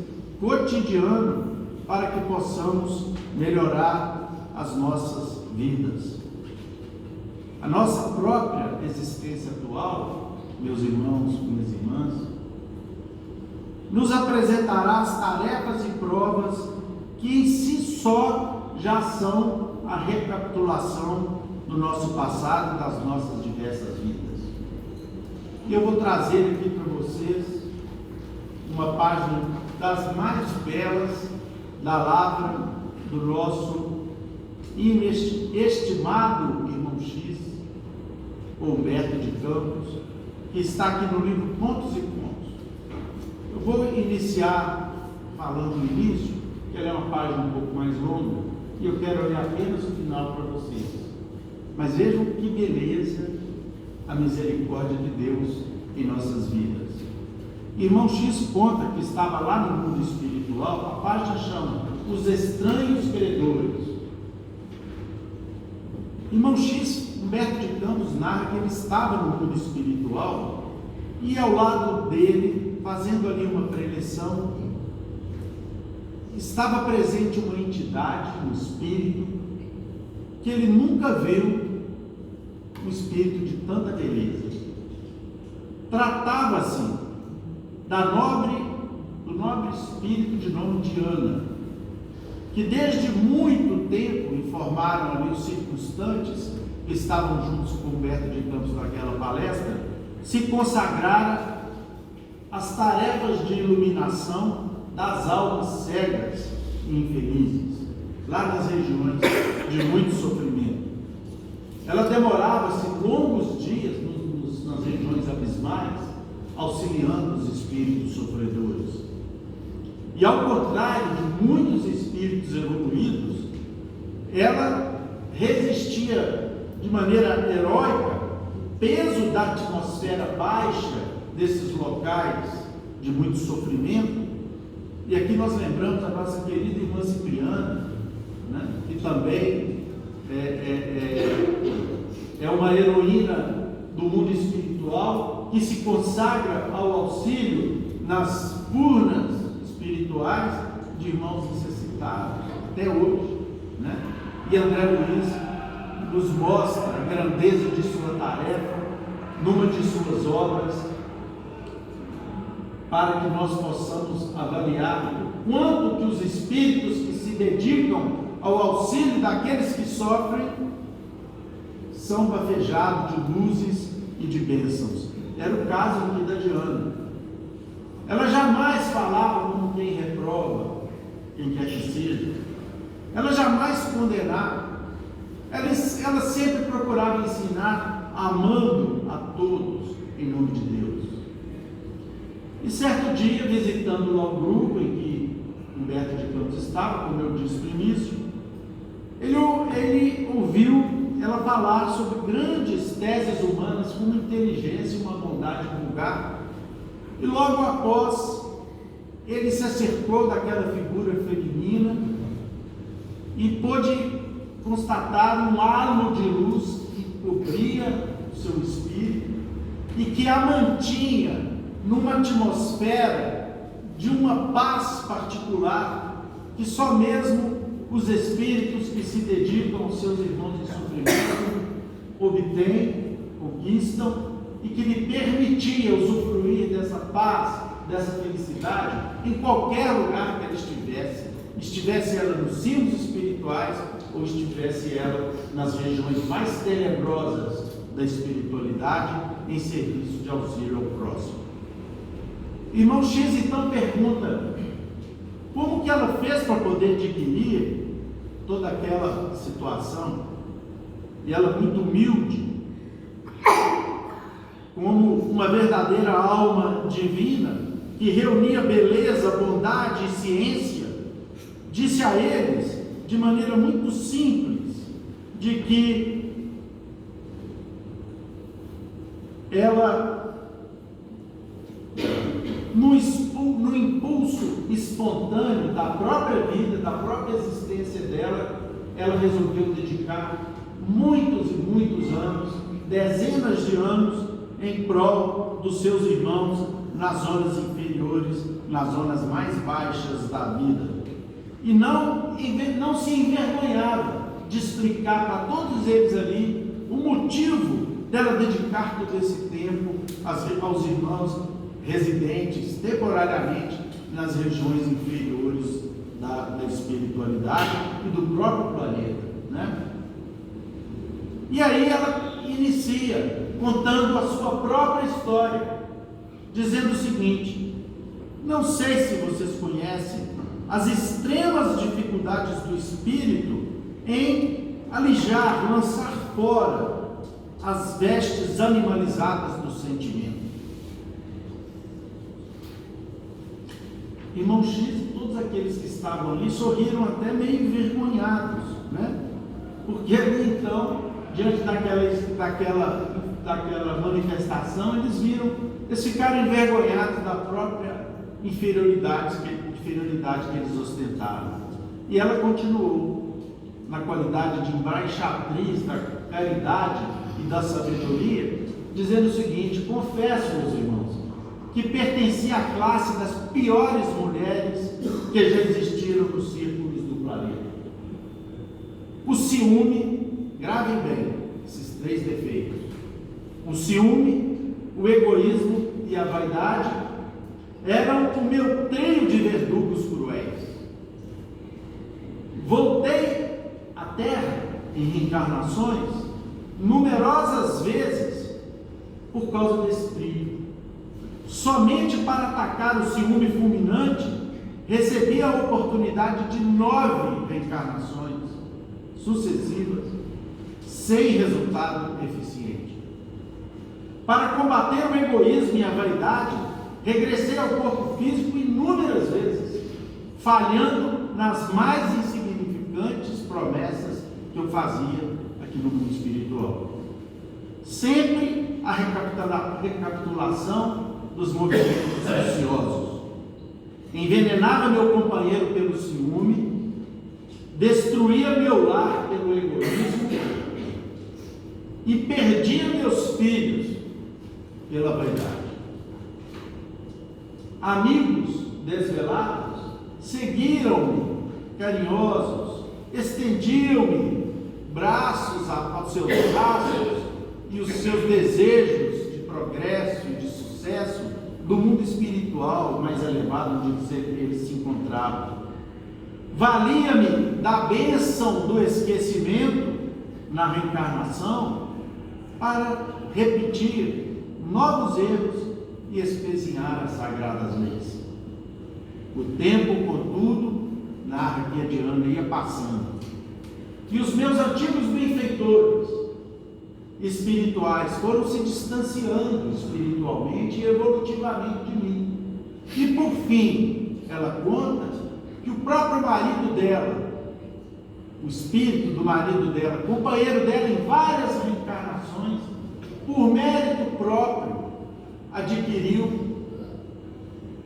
cotidiano para que possamos melhorar as nossas vidas. A nossa própria existência atual, meus irmãos, minhas irmãs, nos apresentará as tarefas e provas que em si só já são a recapitulação do nosso passado e das nossas diversas vidas. E eu vou trazer aqui para vocês uma página das mais belas da lavra do nosso estimado irmão X, Humberto de Campos, que está aqui no livro Pontos e Pontos. Eu vou iniciar falando no início, porque ela é uma página um pouco mais longa, e eu quero ler apenas o final para vocês. Mas vejam que beleza a misericórdia de Deus em nossas vidas. Irmão X conta que estava lá no mundo espiritual, a página chama Os Estranhos Credores. Irmão X, Humberto de Campos, narra que ele estava no mundo espiritual e ao lado dele, fazendo ali uma preleção, estava presente uma entidade, um espírito, que ele nunca viu um espírito de tanta beleza. Tratava-se do nobre espírito de nome Diana, que desde muito tempo informaram ali os circunstantes que estavam juntos com Humberto de Campos naquela palestra, se consagrara às tarefas de iluminação das almas cegas e infelizes, lá nas regiões de muito sofrimento. Ela demorava-se longos dias nas regiões abismais, auxiliando os espíritos sofredores. E ao contrário de muitos espíritos evoluídos, ela resistia de maneira heróica o peso da atmosfera baixa desses locais de muito sofrimento. E aqui nós lembramos a nossa querida irmã Cipriana, né, que também é uma heroína do mundo espiritual, que se consagra ao auxílio nas furnas espirituais de irmãos necessitados, até hoje, né? E André Luiz nos mostra a grandeza de sua tarefa, numa de suas obras, para que nós possamos avaliar o quanto que os espíritos que se dedicam ao auxílio daqueles que sofrem são bafejados de luzes e de bênçãos. Era o caso aqui da Diana. Ela jamais falava como quem reprova, quem quer que seja. Ela jamais condenava. Ela sempre procurava ensinar, amando a todos, em nome de Deus. E certo dia, visitando lá o grupo em que Humberto de Campos estava, como eu disse no início, ele ouviu ela falar sobre grandes teses humanas com uma inteligência e uma bondade vulgar. E logo após, ele se acercou daquela figura feminina e pôde constatar um halo de luz que cobria o seu espírito e que a mantinha numa atmosfera de uma paz particular que só mesmo os espíritos que se dedicam aos seus irmãos em sofrimento obtêm, conquistam, e que lhe permitia usufruir dessa paz, dessa felicidade, em qualquer lugar que ela estivesse ela nos cimos espirituais ou estivesse ela nas regiões mais tenebrosas da espiritualidade, em serviço de auxílio ao próximo. Irmão X então pergunta: como que ela fez para poder adquirir toda aquela situação? E ela, muito humilde, como uma verdadeira alma divina, que reunia beleza, bondade e ciência, disse a eles, de maneira muito simples, de que ela, no impulso espontâneo da própria vida, da própria existência dela, ela resolveu dedicar muitos e muitos anos, dezenas de anos, em prol dos seus irmãos nas zonas inferiores, nas zonas mais baixas da vida. E não se envergonhava de explicar para todos eles ali o motivo dela dedicar todo esse tempo aos irmãos residentes temporariamente nas regiões inferiores da espiritualidade e do próprio planeta, né? E aí ela inicia contando a sua própria história, dizendo o seguinte: não sei se vocês conhecem as extremas dificuldades do espírito em alijar, lançar fora as vestes animalizadas do sentimento. Irmão X, todas todos aqueles que estavam ali sorriram até meio envergonhados, né? Porque ali então, diante daquela manifestação, eles ficaram envergonhados da própria inferioridade que eles ostentaram. E ela continuou, na qualidade de embaixatriz da caridade e da sabedoria, dizendo o seguinte: confesso, meus irmãos, que pertencia à classe das piores mulheres que já existiram nos círculos do planeta. O ciúme, gravem bem esses 3 defeitos: o ciúme, o egoísmo e a vaidade eram o meu trio de verdugos cruéis. Voltei à Terra em reencarnações numerosas vezes por causa desse trio. Somente para atacar o ciúme fulminante, recebi a oportunidade de 9 reencarnações sucessivas, sem resultado eficiente. Para combater o egoísmo e a vaidade, regressei ao corpo físico inúmeras vezes, falhando nas mais insignificantes promessas que eu fazia aqui no mundo espiritual. Sempre a recapitulação dos movimentos viciosos. Envenenava meu companheiro pelo ciúme, destruía meu lar pelo egoísmo e perdia meus filhos pela vaidade. Amigos desvelados seguiram-me carinhosos, estendiam-me braços aos seus braços e os seus desejos de progresso e de sucesso do mundo espiritual mais elevado onde eles se encontravam. Valia-me da bênção do esquecimento na reencarnação para repetir novos erros e espezinhar as sagradas leis. O tempo, contudo, narra que adiante ia passando, e os meus antigos benfeitores espirituais foram se distanciando espiritualmente e evolutivamente de mim. E por fim, ela conta que o próprio marido dela, o espírito do marido dela, companheiro dela em várias reencarnações, por mérito próprio, adquiriu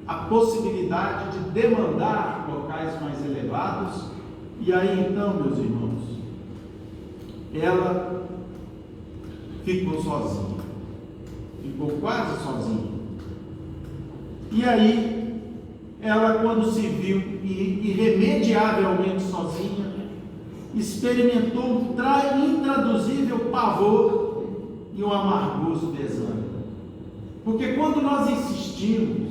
a possibilidade de demandar locais mais elevados. E aí então, meus irmãos, ela ficou sozinha, ficou quase sozinha. E aí, ela, quando se viu irremediavelmente sozinha, experimentou um intraduzível pavor e um amargoso desânimo. Porque quando nós insistimos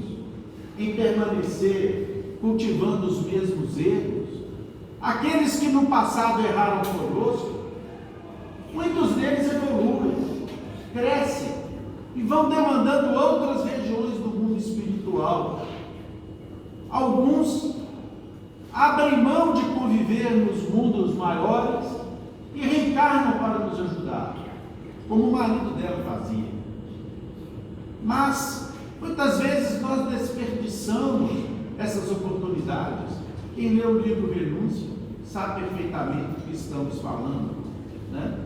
em permanecer cultivando os mesmos erros, aqueles que no passado erraram conosco, muitos deles evoluem, crescem e vão demandando outras regiões do mundo espiritual. Alguns abrem mão de conviver nos mundos maiores e reencarnam para nos ajudar, como o marido dela fazia. Mas muitas vezes nós desperdiçamos essas oportunidades. Quem lê o livro Renúncia sabe perfeitamente do que estamos falando, né?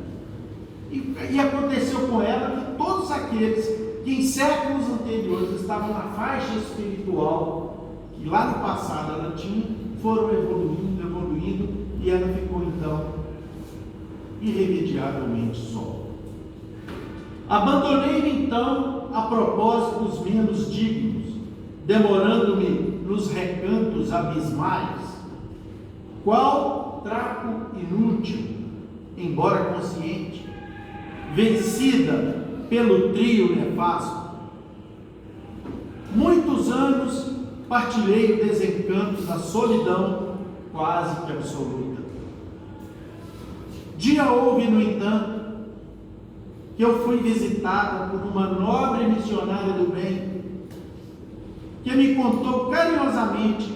E aconteceu com ela que todos aqueles que em séculos anteriores estavam na faixa espiritual que lá no passado ela tinha, foram evoluindo, e ela ficou então irremediavelmente só. Abandonei-me então a propósito dos menos dignos, demorando-me nos recantos abismais, qual trapo inútil, embora consciente, vencida pelo trio nefasto. Muitos anos partilhei o desencanto da solidão quase que absoluta. Dia houve, no entanto, que eu fui visitada por uma nobre missionária do bem, que me contou carinhosamente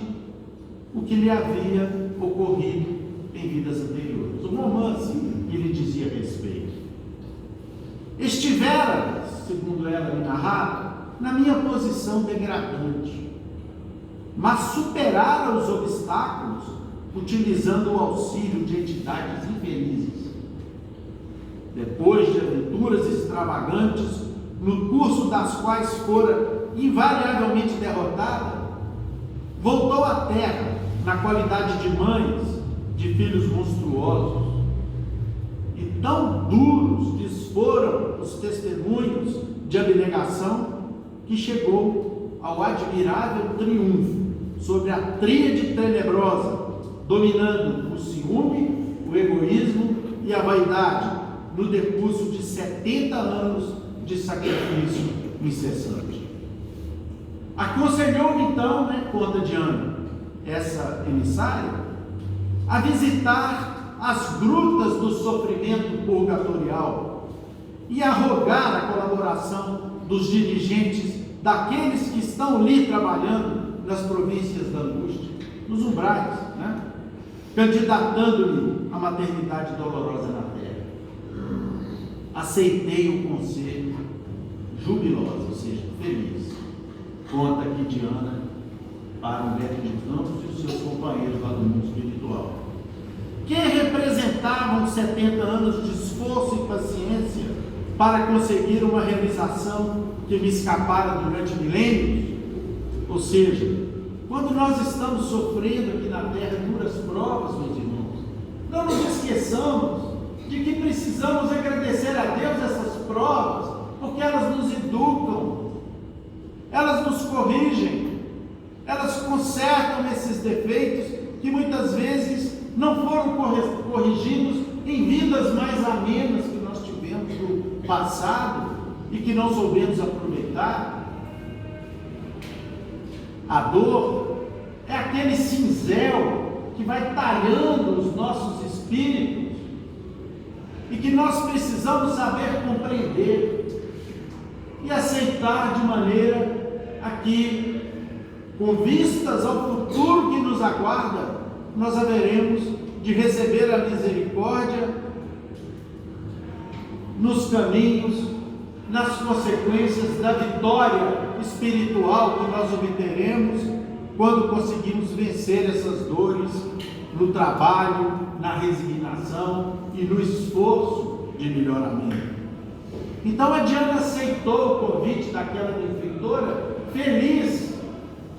o que lhe havia ocorrido em vidas anteriores, um romance que lhe dizia respeito. Estivera, segundo ela me narrava, na minha posição degradante, mas superara os obstáculos utilizando o auxílio de entidades infelizes. Depois de aventuras extravagantes, no curso das quais fora invariavelmente derrotada, voltou à terra na qualidade de mães de filhos monstruosos. E tão duros lhes foram os testemunhos de abnegação que chegou ao admirável triunfo sobre a tríade tenebrosa, dominando o ciúme, o egoísmo e a vaidade, no decurso de 70 anos de sacrifício incessante. Aconselhou-me então, conta Diana, essa emissária, a visitar as grutas do sofrimento purgatorial e a rogar a colaboração dos dirigentes daqueles que estão ali trabalhando nas províncias da angústia, nos umbrais, candidatando-lhe a maternidade dolorosa na terra. Aceitei o conselho, jubilosa, ou seja, feliz. Conta aqui Diana para Humberto de Campos e os seus companheiros lá do mundo espiritual, que representavam 70 anos de esforço e paciência para conseguir uma realização que me escapara durante milênios. Ou seja, quando nós estamos sofrendo aqui na terra duras provas, meus irmãos, não nos esqueçamos de que precisamos agradecer a Deus essas provas, porque elas nos educam, elas nos corrigem, elas consertam esses defeitos que muitas vezes não foram corrigidos em vidas mais amenas que nós tivemos no passado e que não soubemos aproveitar. A dor é aquele cinzel que vai talhando os nossos espíritos e que nós precisamos saber compreender e aceitar de maneira a que, com vistas ao futuro que nos aguarda, nós haveremos de receber a misericórdia nos caminhos, nas consequências da vitória espiritual que nós obteremos quando conseguimos vencer essas dores no trabalho, na resignação e no esforço de melhoramento. Então a Diana aceitou o convite daquela benfeitora, feliz,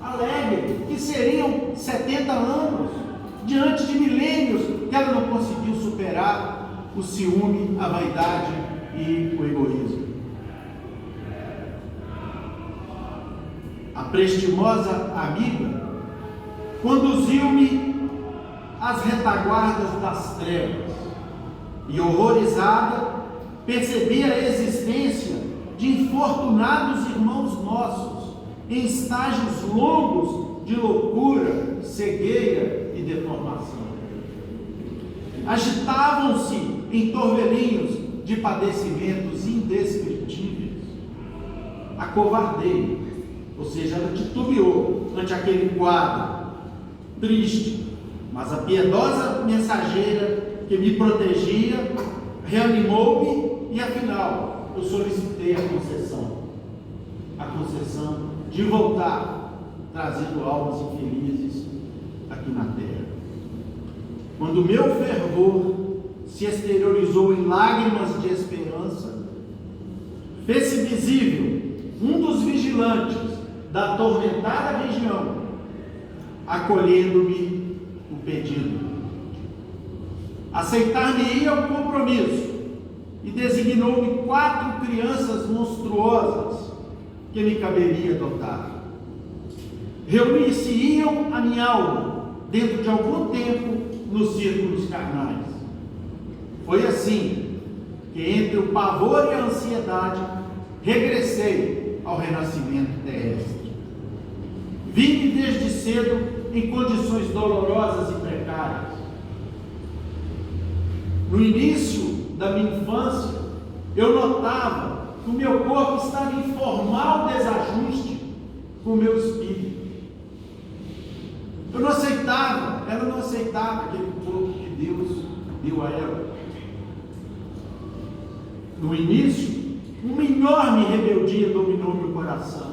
alegre, que seriam 70 anos, diante de milênios que ela não conseguiu superar o ciúme, a vaidade e o egoísmo. A prestimosa amiga conduziu-me às retaguardas das trevas e, horrorizada, percebi a existência de infortunados irmãos nossos em estágios longos de loucura, cegueira e deformação. Agitavam-se em torvelinhos de padecimentos indescritíveis. Acovardei, ou seja, ela titubeou ante aquele quadro triste, mas a piedosa mensageira que me protegia reanimou-me e, afinal, eu solicitei a concessão de voltar, trazendo almas infelizes aqui na terra. Quando meu fervor se exteriorizou em lágrimas de esperança, fez-se visível um dos vigilantes da atormentada região, acolhendo-me o pedido. Aceitar-me-ia o compromisso e designou-me 4 crianças monstruosas que me caberia adotar. Reunir-se-iam a minha alma dentro de algum tempo nos círculos carnais. Foi assim que, entre o pavor e a ansiedade, regressei ao renascimento terrestre. Vim desde cedo em condições dolorosas e precárias. No início da minha infância, eu notava que o meu corpo estava em formal desajuste com o meu espírito. Eu não aceitava, ela não aceitava aquele corpo que Deus deu a ela. No início, uma enorme rebeldia dominou meu coração.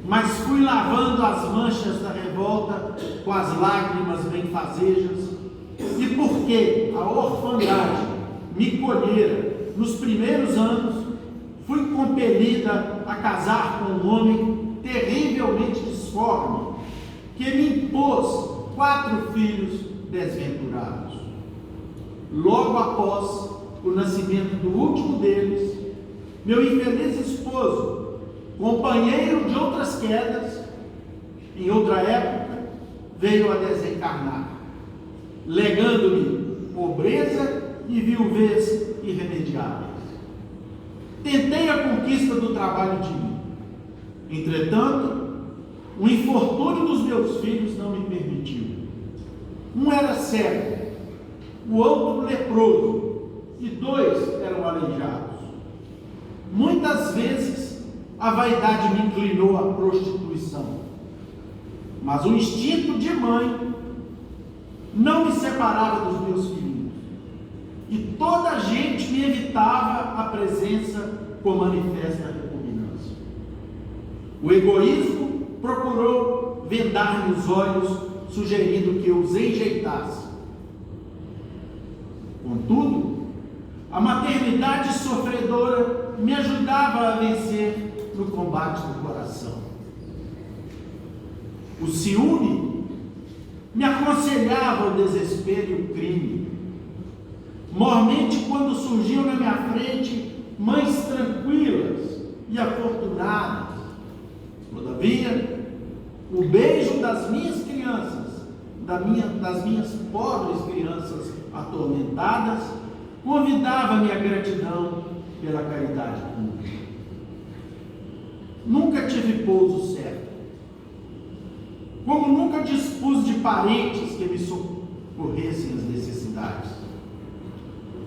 mas fui lavando as manchas da revolta com as lágrimas benfazejas, e porque a orfandade me colhera nos primeiros anos, fui compelida a casar com um homem terrivelmente disforme, que me impôs 4 filhos desventurados. Logo após o nascimento do último deles, meu infeliz esposo, companheiro de outras quedas, em outra época, veio a desencarnar, legando-me pobreza e viuvez irremediáveis. Tentei a conquista do trabalho de mim. Entretanto, o infortúnio dos meus filhos não me permitiu. Um era cego, o outro leproso, e 2 eram aleijados. Muitas vezes a vaidade me inclinou à prostituição, mas o instinto de mãe não me separava dos meus filhos, e toda a gente me evitava a presença com manifesta repugnância. O egoísmo procurou vendar-me os olhos, sugerindo que eu os enjeitasse. Contudo, a maternidade sofredora me ajudava a vencer no combate do coração. O ciúme me aconselhava o desespero e o crime, mormente quando surgiam na minha frente mães tranquilas e afortunadas. Todavia, o beijo das minhas crianças, das minhas pobres crianças atormentadas, convidava-me à gratidão pela caridade pública. Nunca tive pouso certo, como nunca dispus de parentes que me socorressem as necessidades.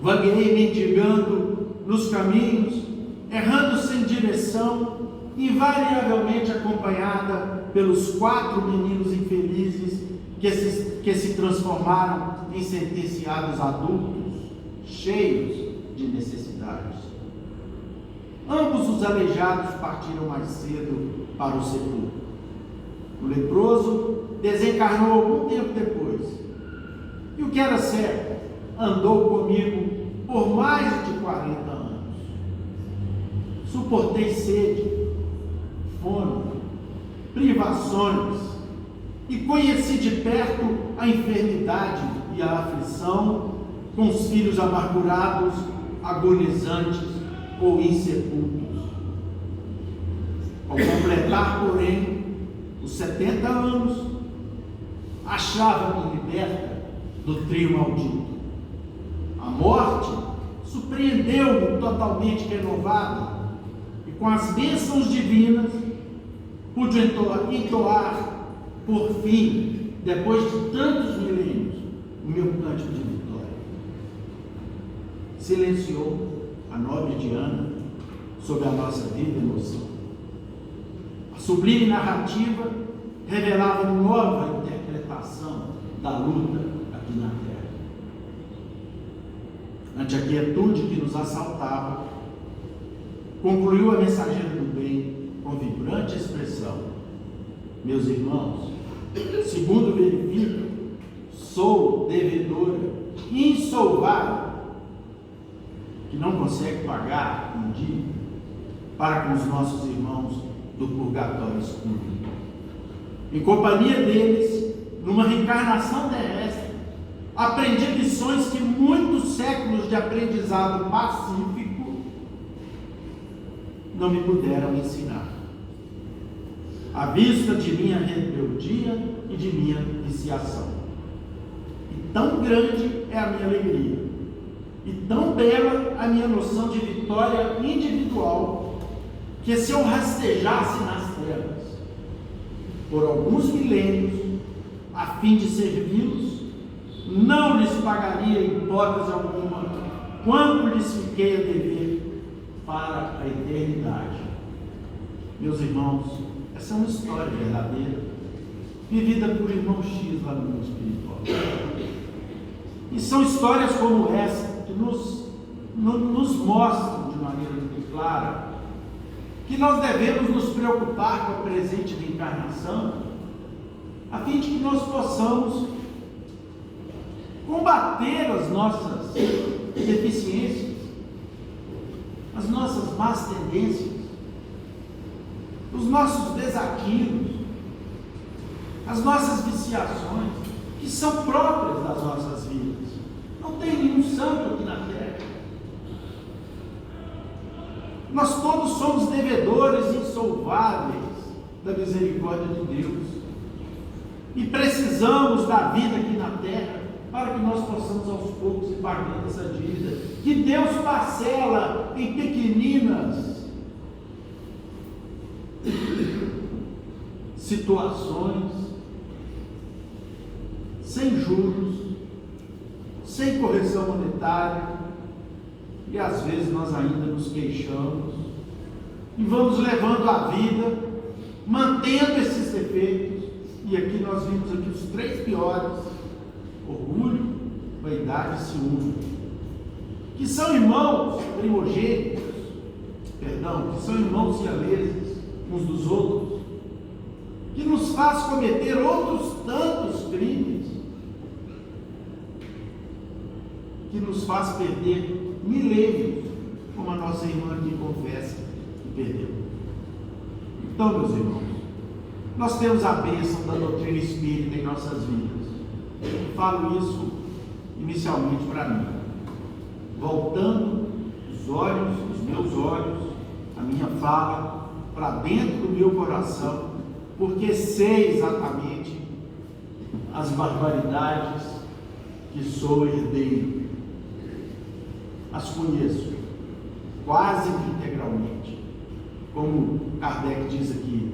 Vagueei mendigando nos caminhos, errando sem direção, invariavelmente acompanhada pelos 4 meninos infelizes que se transformaram em sentenciados adultos, cheios de necessidades. Ambos os aleijados partiram mais cedo para o sepulcro. O leproso desencarnou algum tempo depois, e o que era cego andou comigo por mais de 40 anos. Suportei sede, fome, privações, e conheci de perto a enfermidade e a aflição com os filhos amargurados, agonizantes ou insepultos. Ao completar, porém, os 70 anos, achava-me liberta do trio maldito. A morte surpreendeu-me totalmente renovada, e com as bênçãos divinas pude entoar, por fim, depois de tantos milênios, o meu cântico de vitória. Silenciou a nobre Diana sobre a nossa viva emoção. A sublime narrativa revelava nova interpretação da luta aqui na terra. Ante a quietude que nos assaltava, concluiu a mensageira do bem com vibrante expressão: meus irmãos, segundo verifico, sou devedora insolvável, que não consegue pagar um dia para com os nossos irmãos do purgatório escuro. Em companhia deles, numa reencarnação terrestre, aprendi lições que muitos séculos de aprendizado pacífico não me puderam ensinar. À vista de minha rebeldia e de minha viciação. E tão grande é a minha alegria, e tão bela a minha noção de vitória individual, que se eu rastejasse nas trevas por alguns milênios, a fim de servi-los, não lhes pagaria em hipótese alguma quanto lhes fiquei a dever para a eternidade. Meus irmãos, essa é uma história verdadeira, vivida por irmão X lá no mundo espiritual. E são histórias como essa que nos mostram de maneira muito clara que nós devemos nos preocupar com a presente reencarnação, a fim de que nós possamos combater as nossas deficiências, as nossas más tendências, os nossos desaquilos, as nossas viciações, que são próprias das nossas vidas. Não tem nenhum santo aqui na terra. Nós todos somos devedores insolváveis da misericórdia de Deus e precisamos da vida aqui na terra para que nós possamos aos poucos ir pagando essa dívida que Deus parcela em pequeninas situações, sem juros, sem correção monetária, e às vezes nós ainda nos queixamos e vamos levando a vida, mantendo esses defeitos. E aqui nós vimos aqui os 3 piores: orgulho, vaidade e ciúme, que são irmãos primogênitos, que são irmãos siameses uns dos outros, que nos faz cometer outros tantos crimes, que nos faz perder milênios, como a nossa irmã aqui confessa que perdeu. Então, meus irmãos, nós temos a bênção da doutrina espírita em nossas vidas. Eu falo isso inicialmente para mim, voltando os meus olhos, a minha fala para dentro do meu coração, porque sei exatamente as barbaridades que sou herdeiro. As conheço quase integralmente. Como Kardec diz aqui,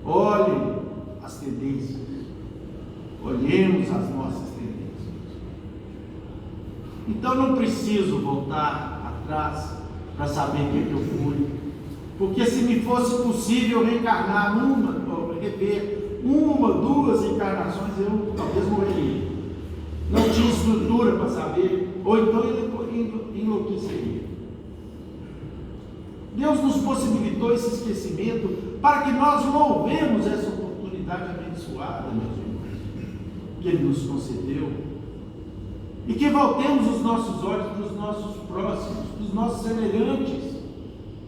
olhem as tendências, olhemos as nossas tendências. Então não preciso voltar atrás para saber o que eu fui, porque se me fosse possível reencarnar rever uma, 2 encarnações, eu talvez morreria. Não tinha estrutura para saber, ou então enlouqueceria. Deus nos possibilitou esse esquecimento para que nós louvemos essa oportunidade abençoada, meus irmãos, que Ele nos concedeu, e que voltemos os nossos olhos para os nossos próximos, para os nossos semelhantes.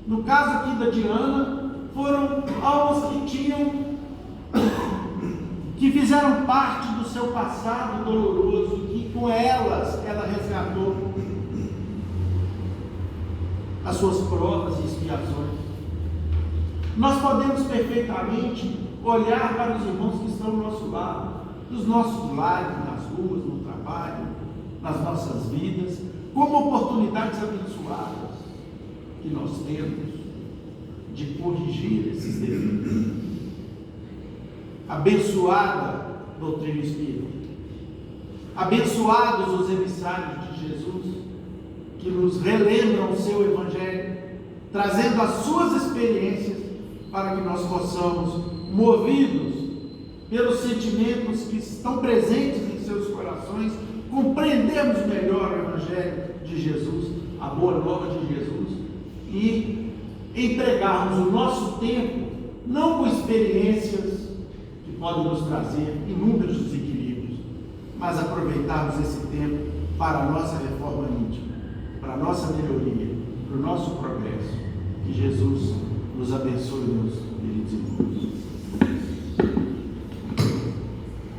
No caso aqui da Diana, foram almas que fizeram parte do seu passado doloroso, que com ela resgatou as suas provas e expiações. Nós podemos perfeitamente olhar para os irmãos que estão ao nosso lado, nos nossos lares, nas ruas, no trabalho, nas nossas vidas, como oportunidades abençoadas que nós temos de corrigir esses defeitos. Abençoada doutrina espírita, abençoados os emissários de Jesus, que nos relembram o seu Evangelho, trazendo as suas experiências para que nós possamos, movidos pelos sentimentos que estão presentes em seus corações, compreendermos melhor o Evangelho de Jesus, a boa nova de Jesus, e empregarmos o nosso tempo não com experiências que podem nos trazer inúmeros desequilíbrios, mas aproveitarmos esse tempo para a nossa reforma íntima, para a nossa melhoria, para o nosso progresso. Que Jesus nos abençoe, meus queridos irmãos.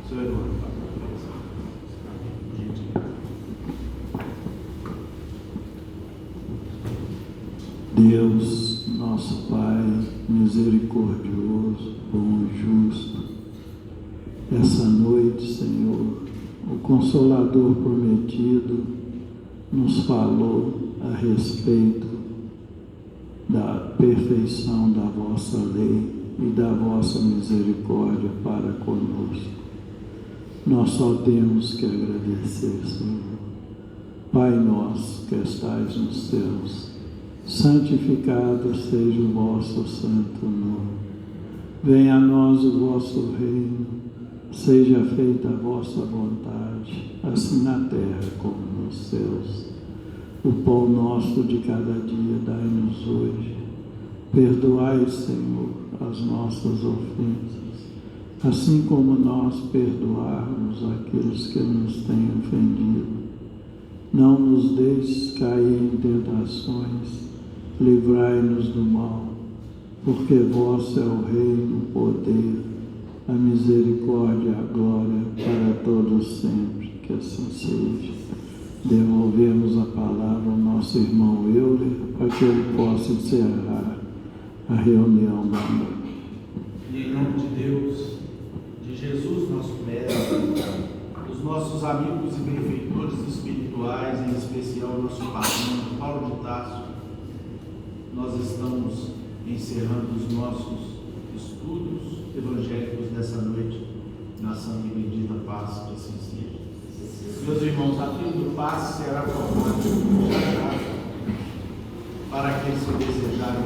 Senhor Eduardo, Deus, nosso Pai, misericordioso, bom e justo, essa noite, Senhor, o Consolador prometido nos falou a respeito da perfeição da vossa lei e da vossa misericórdia para conosco. Nós só temos que agradecer, Senhor. Pai nosso que estais nos céus, santificado seja o vosso santo nome. Venha a nós o vosso reino, seja feita a vossa vontade, assim na terra como nos céus. O pão nosso de cada dia dai-nos hoje. Perdoai, Senhor, as nossas ofensas, assim como nós perdoarmos aqueles que nos têm ofendido. Não nos deixes cair em tentações, livrai-nos do mal, porque vosso é o reino, o poder, a misericórdia e a glória para todos sempre, que assim seja. Devolvemos a palavra ao nosso irmão Euler, para que ele possa encerrar a reunião da noite. Em nome de Deus, de Jesus, nosso mestre, dos nossos amigos e benfeitores espirituais, em especial o nosso patrão, Paulo de Tarso, nós estamos encerrando os nossos estudos evangélicos dessa noite, na santa e bendita paz que assim seja. Meus irmãos, a fila do passe será formada já para aqueles que desejarem